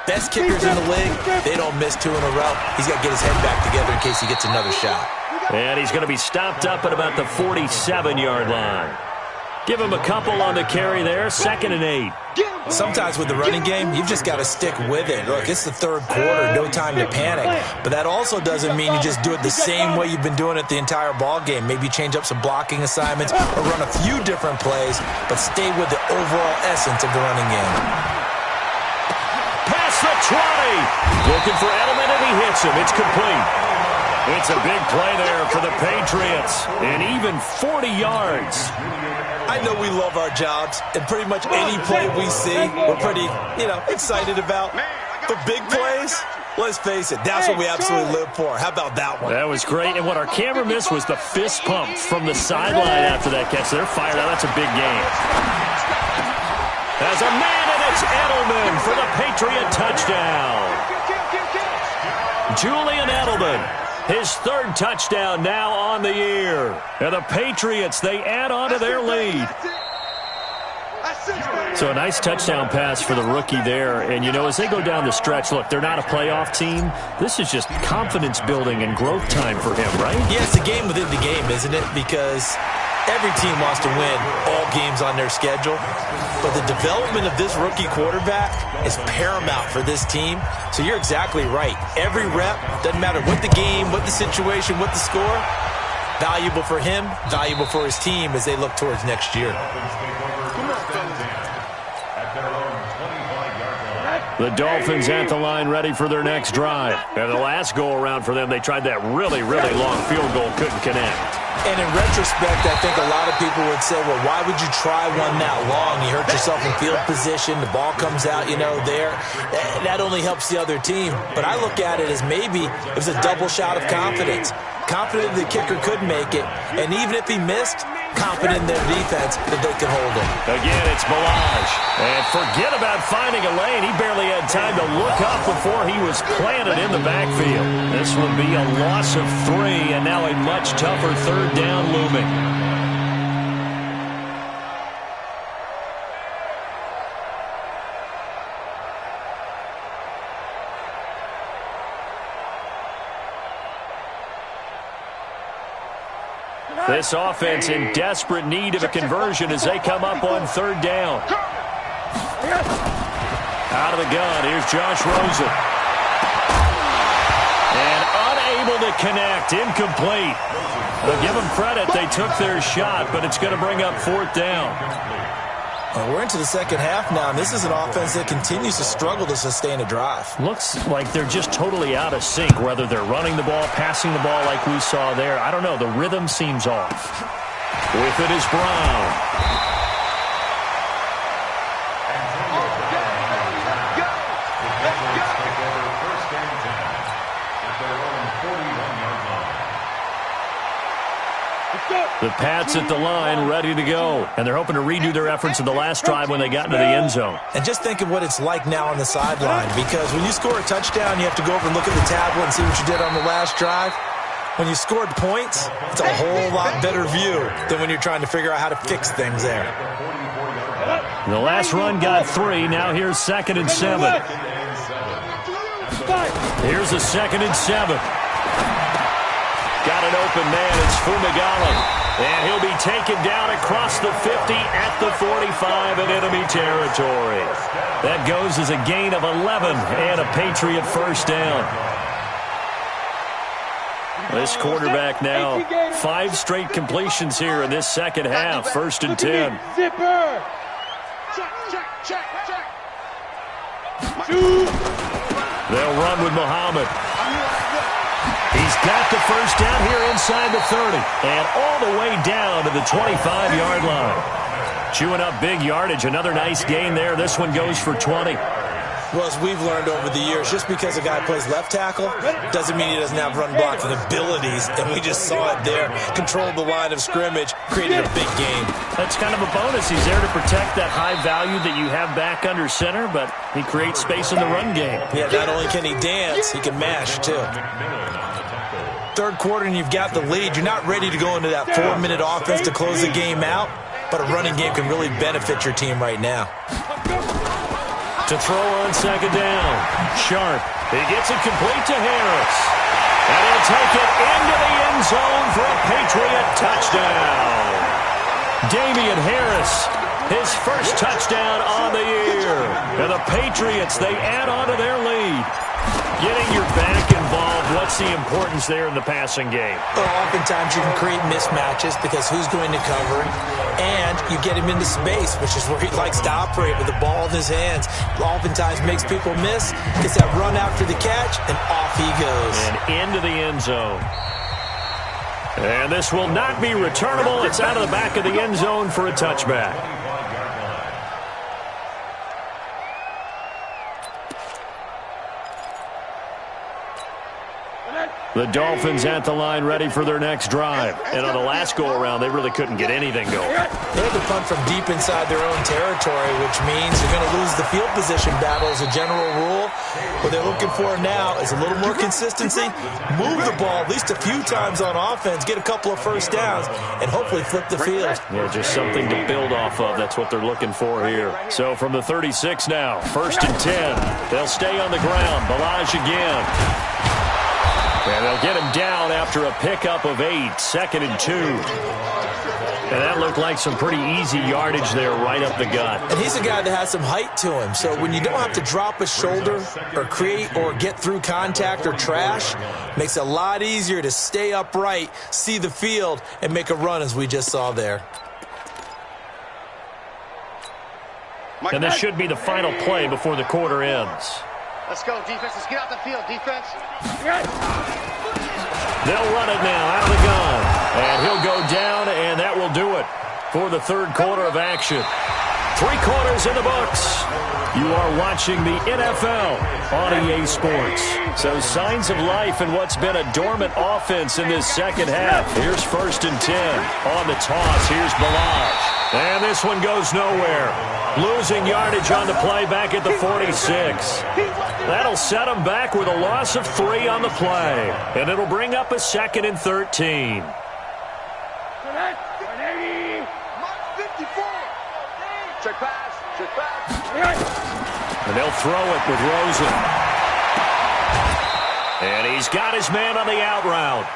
Best kickers in the league, they don't miss 2 in a row. He's got to get his head back together in case he gets another shot. And he's going to be stopped up at about the 47-yard line. Give him a couple on the carry there, 2nd and 8. Sometimes with the running game, you've just got to stick with it. Look, it's the third quarter, no time to panic. But that also doesn't mean you just do it the same way you've been doing it the entire ball game. Maybe change up some blocking assignments or run a few different plays, but stay with the overall essence of the running game. Past the 20. Looking for Edelman, and he hits him. It's complete. It's a big play there for the Patriots, and even 40 yards. I know we love our jobs, and pretty much any play we see, we're pretty, excited about. But big plays, let's face it, that's what we absolutely live for. How about that one? That was great, and what our camera missed was the fist pump from the sideline after that catch. They're fired out. That's a big game. As a man, and it's Edelman for the Patriot touchdown. Julian Edelman. His third touchdown now on the year. And the Patriots, they add on to their lead. So a nice touchdown pass for the rookie there. And, as they go down the stretch, look, they're not a playoff team. This is just confidence building and growth time for him, right? Yeah, it's a game within the game, isn't it? Because every team wants to win all games on their schedule. But the development of this rookie quarterback is paramount for this team. So you're exactly right. Every rep, doesn't matter what the game, what the situation, what the score, valuable for him, valuable for his team as they look towards next year. The Dolphins at the line ready for their next drive. And the last go-around for them, they tried that really, really long field goal, couldn't connect. And in retrospect, I think a lot of people would say, well, why would you try one that long? You hurt yourself in field position. The ball comes out, there. That only helps the other team. But I look at it as maybe it was a double shot of confidence. Confident the kicker could make it. And even if he missed, confident in their defense that they could hold him. Again, it's Balaj. And forget about finding a lane. He barely had time to look up before he was planted in the backfield. This will be a loss of 3, and now a much tougher third down looming. This offense in desperate need of a conversion as they come up on third down. Out of the gun, here's Josh Rosen. And unable to connect, incomplete. Well, give them credit, they took their shot, but it's going to bring up fourth down. We're into the second half now, and this is an offense that continues to struggle to sustain a drive. Looks like they're just totally out of sync, whether they're running the ball, passing the ball like we saw there. I don't know, the rhythm seems off. With it is Brown. The Pats at the line, ready to go. And they're hoping to redo their efforts in the last drive when they got into the end zone. And just think of what it's like now on the sideline, because when you score a touchdown, you have to go over and look at the tablet and see what you did on the last drive. When you scored points, it's a whole lot better view than when you're trying to figure out how to fix things there. The last run got 3. Now here's 2nd and 7. Here's a 2nd and 7. Got an open man. It's Fumagalli. And he'll be taken down across the 50 at the 45 in enemy territory. That goes as a gain of 11 and a Patriot first down. This quarterback now, 5 straight completions here in this second half. 1st and 10. Zipper. They'll run with Muhammad. He's got the first down here inside the 30. And all the way down to the 25-yard line. Chewing up big yardage. Another nice gain there. This one goes for 20. Well, as we've learned over the years, just because a guy plays left tackle doesn't mean he doesn't have run blocking abilities, and we just saw it there. Controlled the line of scrimmage, created a big game. That's kind of a bonus. He's there to protect that high value that you have back under center, but he creates space in the run game. Yeah, not only can he dance, he can mash, too. Third quarter, and you've got the lead. You're not ready to go into that 4-minute offense to close the game out, but a running game can really benefit your team right now. To throw on second down. Sharp. He gets it complete to Harris. And he'll take it into the end zone for a Patriot touchdown. Damian Harris, his first touchdown on the year. And the Patriots, they add on to their lead. Getting your back involved, what's the importance there in the passing game? Well, oftentimes you can create mismatches because who's going to cover him, and you get him into space, which is where he likes to operate with the ball in his hands. Oftentimes makes people miss, gets that run after the catch, and off he goes. And into the end zone. And this will not be returnable. It's out of the back of the end zone for a touchback. The Dolphins at the line ready for their next drive. And on the last go-around, they really couldn't get anything going. They had to punt from deep inside their own territory, which means you're going to lose the field position battle as a general rule. What they're looking for now is a little more consistency, move the ball at least a few times on offense, get a couple of first downs, and hopefully flip the field. Yeah, just something to build off of. That's what they're looking for here. So from the 36 now, 1st and 10. They'll stay on the ground. Balaj again. And they'll get him down after a pickup of 8, 2nd and 2. And that looked like some pretty easy yardage there right up the gut. And he's a guy that has some height to him. So when you don't have to drop a shoulder or create or get through contact or trash, makes it a lot easier to stay upright, see the field, and make a run as we just saw there. And this should be the final play before the quarter ends. Let's go, defense. Let's get out the field, defense. They'll run it now out of the gun. And he'll go down, and that will do it for the third quarter of action. 3 quarters in the books. You are watching the NFL on EA Sports. So signs of life in what's been a dormant offense in this second half. Here's 1st and 10. On the toss, here's Balaj. And this one goes nowhere. Losing yardage on the play back at the 46. That'll set him back with a loss of 3 on the play. And it'll bring up a 2nd and 13. Check pass. Check pass. And they'll throw it with Rosen. And he's got his man on the out route.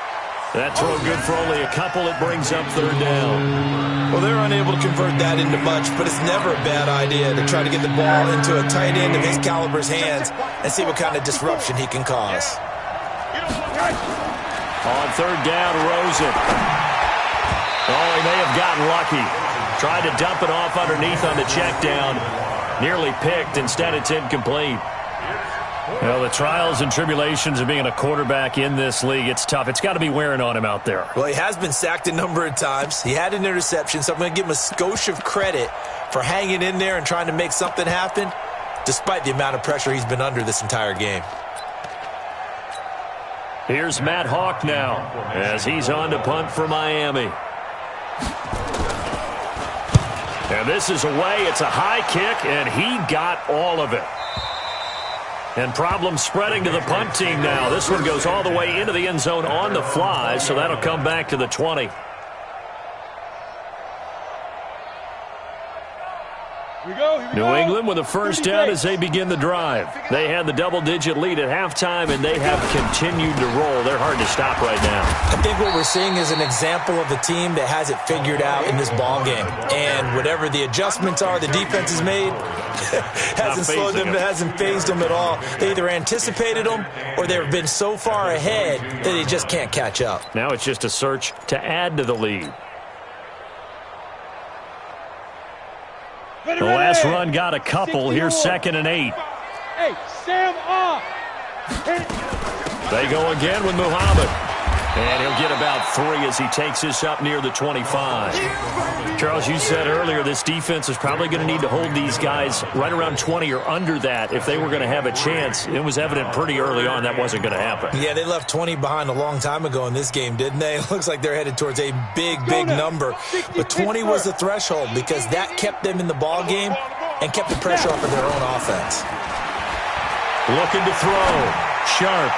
That throw good for only a couple. It brings up 3rd down. Well, they're unable to convert that into much, but it's never a bad idea to try to get the ball into a tight end of his caliber's hands and see what kind of disruption he can cause. On 3rd down, Rosen. Oh, he may have gotten lucky. Tried to dump it off underneath on the check down. Nearly picked. Instead, it's incomplete. Well, the trials and tribulations of being a quarterback in this league, it's tough. It's got to be wearing on him out there. Well, he has been sacked a number of times. He had an interception, so I'm going to give him a skosh of credit for hanging in there and trying to make something happen, despite the amount of pressure he's been under this entire game. Here's Matt Hawk now, as he's on to punt for Miami. And this is away. It's a high kick, and he got all of it. And problems spreading to the punt team now. This one goes all the way into the end zone on the fly, so that'll come back to the 20. New England with a first down as they begin the drive. They had the double-digit lead at halftime, and they have continued to roll. They're hard to stop right now. I think what we're seeing is an example of a team that has it figured out in this ball game. And whatever the adjustments are the defense has made, hasn't slowed them, hasn't phased them at all. They either anticipated them or they've been so far ahead that they just can't catch up. Now it's just a search to add to the lead. The last run got a couple. Here's 2nd and 8. Hey, Sam off. They go again with Muhammad. And he'll get about 3 as he takes this up near the 25. Charles, you said earlier this defense is probably going to need to hold these guys right around 20 or under that if they were going to have a chance. It was evident pretty early on that wasn't going to happen. Yeah, they left 20 behind a long time ago in this game, didn't they? It looks like they're headed towards a big number. But 20 was the threshold because that kept them in the ball game and kept the pressure off of their own offense. Looking to throw. Sharp.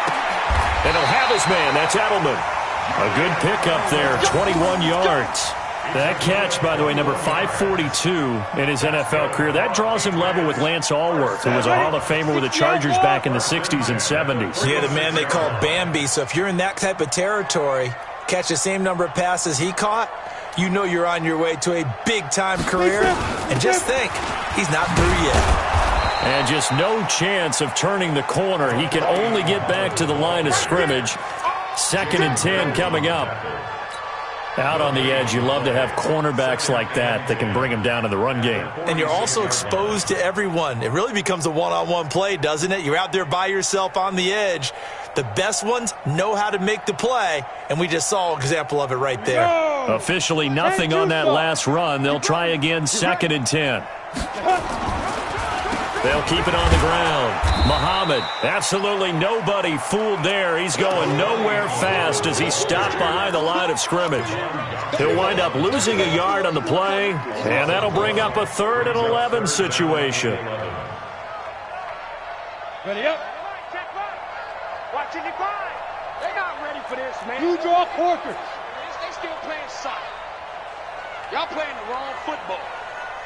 And he'll have his man. That's Edelman. A good pickup there, 21 yards. That catch, by the way, number 542 in his NFL career. That draws him level with Lance Allworth, who was a Hall of Famer with the Chargers back in the 60s and 70s. Yeah, the man they call Bambi. So if you're in that type of territory, catch the same number of passes he caught, you know you're on your way to a big-time career. And just think, he's not through yet. And just no chance of turning the corner. He can only get back to the line of scrimmage. 2nd and 10 coming up. Out on the edge, you love to have cornerbacks like that can bring him down in the run game. And you're also exposed to everyone. It really becomes a one-on-one play, doesn't it? You're out there by yourself on the edge. The best ones know how to make the play, and we just saw an example of it right there. Officially nothing on that last run. They'll try again, 2nd and 10. They'll keep it on the ground. Muhammad, absolutely nobody fooled there. He's going nowhere fast as he stopped behind the line of scrimmage. He'll wind up losing a yard on the play, and that'll bring up a 3rd and 11 situation. Ready up. Watching the grind. They're not ready for this, man. You draw corkers. They still playing soccer. Y'all playing the wrong football.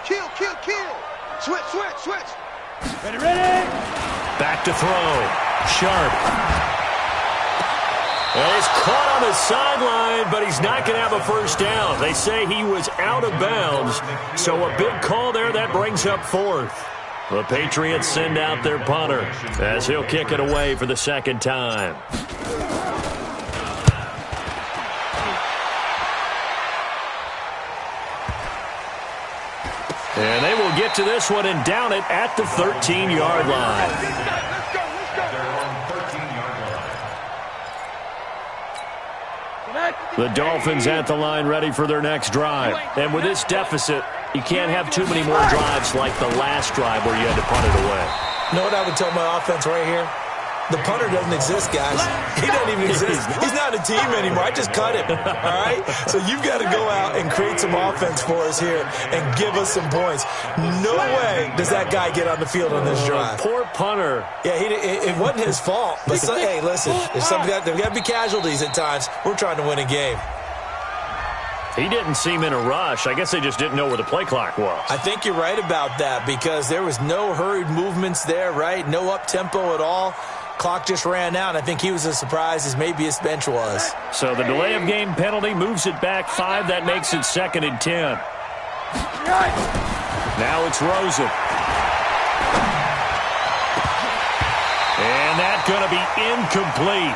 Kill. Switch. Ready. Back to throw. Sharp. Well, he's caught on the sideline, but he's not going to have a first down. They say he was out of bounds, so a big call there. That brings up 4th. The Patriots send out their punter as he'll kick it away for the 2nd time. And they will get to this one and down it at the 13-yard line. The Dolphins at the line ready for their next drive. And with this deficit, you can't have too many more drives like the last drive where you had to punt it away. You know what I would tell my offense right here? The punter doesn't exist, guys. He doesn't even exist. He's not a team anymore. I just cut him, all right? So you've got to go out and create some offense for us here and give us some points. No way does that guy get on the field on this drive. Poor punter. Yeah, it wasn't his fault. But, hey, listen, there's got to be casualties at times. We're trying to win a game. He didn't seem in a rush. I guess they just didn't know where the play clock was. I think you're right about that because there was no hurried movements there, right? No up-tempo at all. Clock just ran out. I think he was as surprised as maybe his bench was. So the delay of game penalty moves it back 5. That makes it 2nd and 10. Now it's Rosen. And that's going to be incomplete.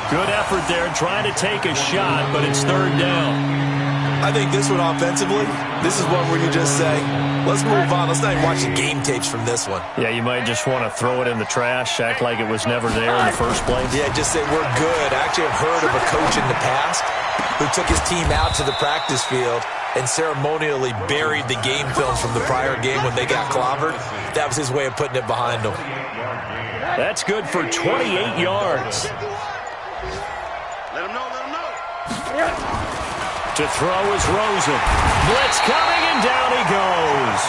Good effort there trying to take a shot, but it's 3rd down. I think this one offensively, this is one where you just say, let's move on. Let's not even watch the game tapes from this one. Yeah, you might just want to throw it in the trash, act like it was never there in the first place. Yeah, just say we're good. I actually have heard of a coach in the past who took his team out to the practice field and ceremonially buried the game films from the prior game when they got clobbered. That was his way of putting it behind them. That's good for 28 yards. Let him know. To throw is Rosen. Blitz coming, and down he goes.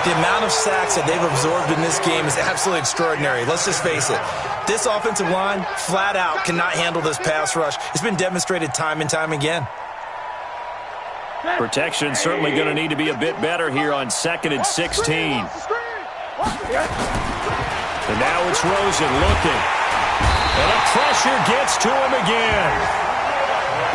The amount of sacks that they've absorbed in this game is absolutely extraordinary. Let's just face it. This offensive line, flat out, cannot handle this pass rush. It's been demonstrated time and time again. Protection certainly going to need to be a bit better here on 2nd and 16. And now it's Rosen looking. And the pressure gets to him again.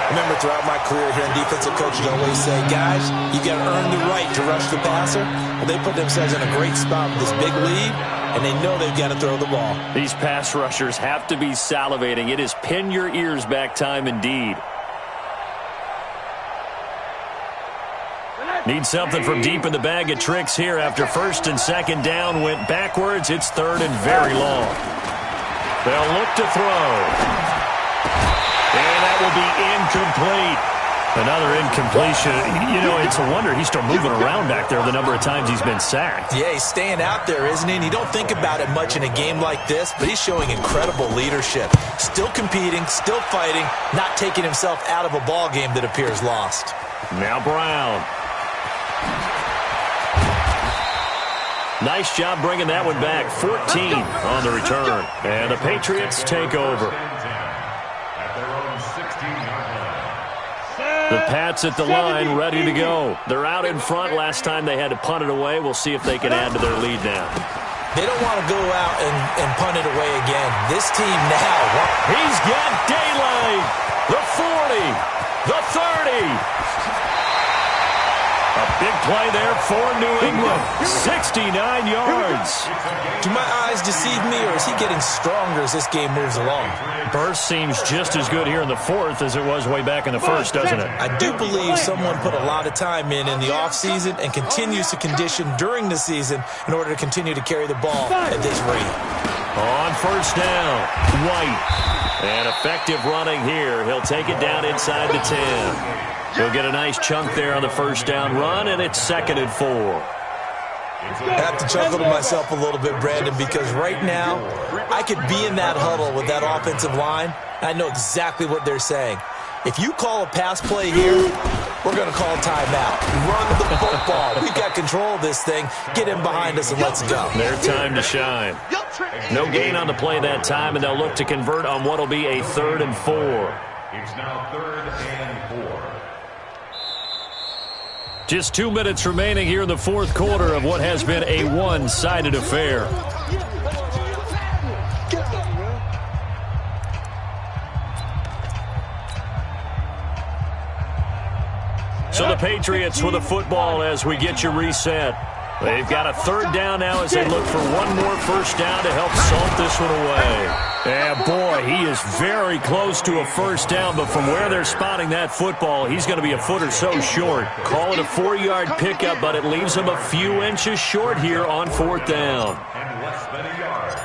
Remember, throughout my career here in defensive coaches, I always say, guys, you got to earn the right to rush the passer. Well, they put themselves in a great spot with this big lead, and they know they've got to throw the ball. These pass rushers have to be salivating. It is pin your ears back time indeed. Need something from deep in the bag of tricks here after 1st and 2nd down went backwards. It's 3rd and very long. They'll look to throw. And be incomplete. Another incompletion. You know, it's a wonder he's still moving around back there the number of times he's been sacked. Yeah, he's staying out there, isn't he? And you don't think about it much in a game like this, but he's showing incredible leadership. Still competing, still fighting, not taking himself out of a ball game that appears lost. Now Brown. Nice job bringing that one back. 14 on the return. And the Patriots take over. The Pats at the line, ready to go. They're out in front. Last time they had to punt it away. We'll see if they can add to their lead now. They don't want to go out and punt it away again. This team now. He's got daylight. The 40. The 30. A big play there for New England. 69 yards. Do my eyes deceive me, or is he getting stronger as this game moves along? Burst seems just as good here in the fourth as it was way back in the first, doesn't it? I do believe someone put a lot of time in the offseason and continues to condition during the season in order to continue to carry the ball at this rate. On first down, White. And effective running here. He'll take it down inside the 10. He'll get a nice chunk there on the first down run, and it's 2nd and 4. I have to chuckle to myself a little bit, Brandon, because right now I could be in that huddle with that offensive line. I know exactly what they're saying. If you call a pass play here, we're going to call timeout. Run the football. We've got control of this thing. Get in behind us and let's go. Their time to shine. No gain on the play that time, and they'll look to convert on what will be a 3rd and 4. It's now 3rd and 4. Just 2 minutes remaining here in the fourth quarter of what has been a one-sided affair. So the Patriots with the football as we get you reset. They've got a 3rd down now as they look for one more first down to help salt this one away. Yeah, boy, he is very close to a first down, but from where they're spotting that football, he's going to be a foot or so short. Call it a 4-yard pickup, but it leaves him a few inches short here on 4th down. And less than a yard.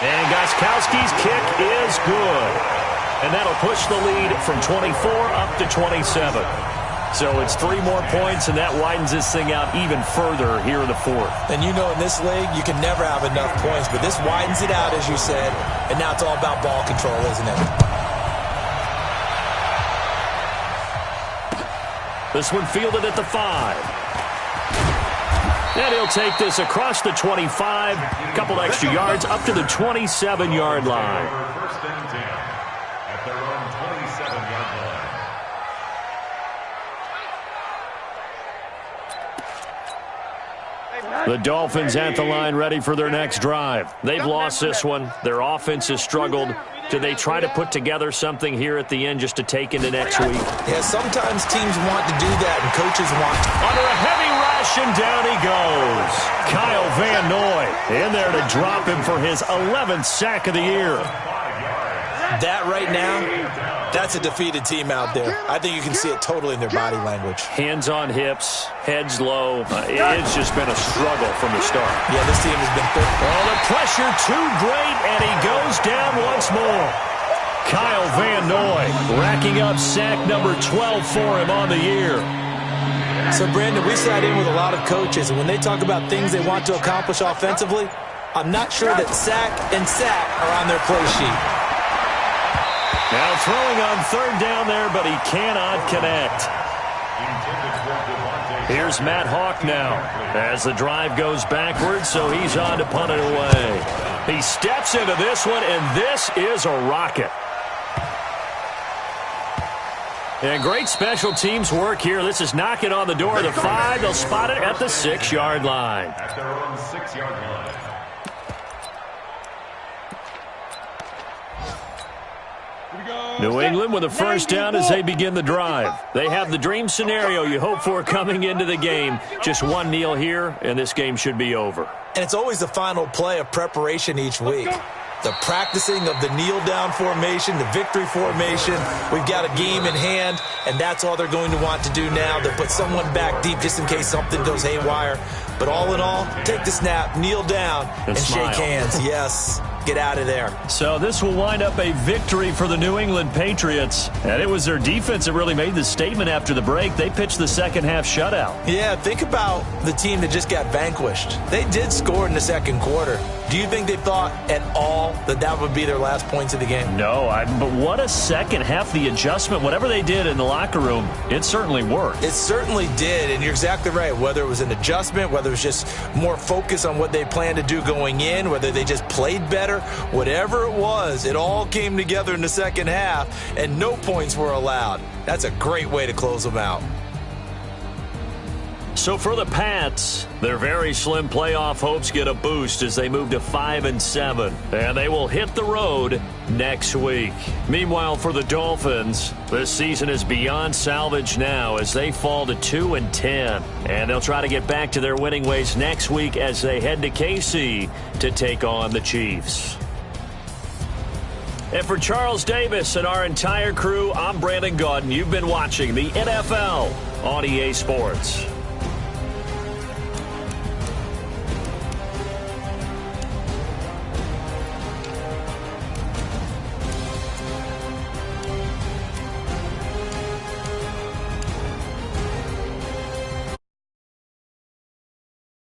And Gostkowski's kick is good. And that'll push the lead from 24 up to 27. So it's 3 more points, and that widens this thing out even further here in the fourth. And you know in this league, you can never have enough points, but this widens it out, as you said, and now it's all about ball control, isn't it? This one fielded at the 5. And he'll take this across the 25, a couple extra yards, up to the 27-yard line. First and 10 at their own 27-yard line. The Dolphins at the line ready for their next drive. They've lost this one. Their offense has struggled. Do they try to put together something here at the end just to take into next week? Yeah, sometimes teams want to do that and coaches want to. Under a heavy rush, and down he goes. Kyle Van Noy in there to drop him for his 11th sack of the year. That right now, that's a defeated team out there. I think you can see it totally in their body language. Hands on hips, heads low. It's just been a struggle from the start. Yeah, this team has been thick. Oh, the pressure too great, and he goes down once more. Kyle Van Noy racking up sack number 12 for him on the year. So, Brandon, we sat in with a lot of coaches, and when they talk about things they want to accomplish offensively, I'm not sure that sack and sack are on their play sheet. Now throwing on 3rd down there, but he cannot connect. Here's Matt Hawk now as the drive goes backwards, so he's on to punt it away. He steps into this one, and this is a rocket. And great special teams work here. This is knocking on the door of the 5. They'll spot it at the 6-yard line. At their own 6-yard line. New England with a first down as they begin the drive. They have the dream scenario you hope for coming into the game. Just one kneel here, and this game should be over. And it's always the final play of preparation each week. The practicing of the kneel-down formation, the victory formation. We've got a game in hand, and that's all they're going to want to do now. They'll put someone back deep just in case something goes haywire. But all in all, take the snap, kneel down, and shake hands. Yes. get out of there. So this will wind up a victory for the New England Patriots. And it was their defense that really made the statement after the break. They pitched the second half shutout. Yeah, think about the team that just got vanquished. They did score in the second quarter. Do you think they thought at all that that would be their last points of the game? No, but what a second half. The adjustment, whatever they did in the locker room, it certainly worked. It certainly did, and you're exactly right. Whether it was an adjustment, whether it was just more focus on what they planned to do going in, whether they just played better, whatever it was, it all came together in the second half, and no points were allowed. That's a great way to close them out. So for the Pats, their very slim playoff hopes get a boost as they move to 5-7, and they will hit the road next week. Meanwhile, for the Dolphins, this season is beyond salvage now as they fall to 2-10, and they'll try to get back to their winning ways next week as they head to KC to take on the Chiefs. And for Charles Davis and our entire crew, I'm Brandon Gaudin. You've been watching the NFL on EA Sports.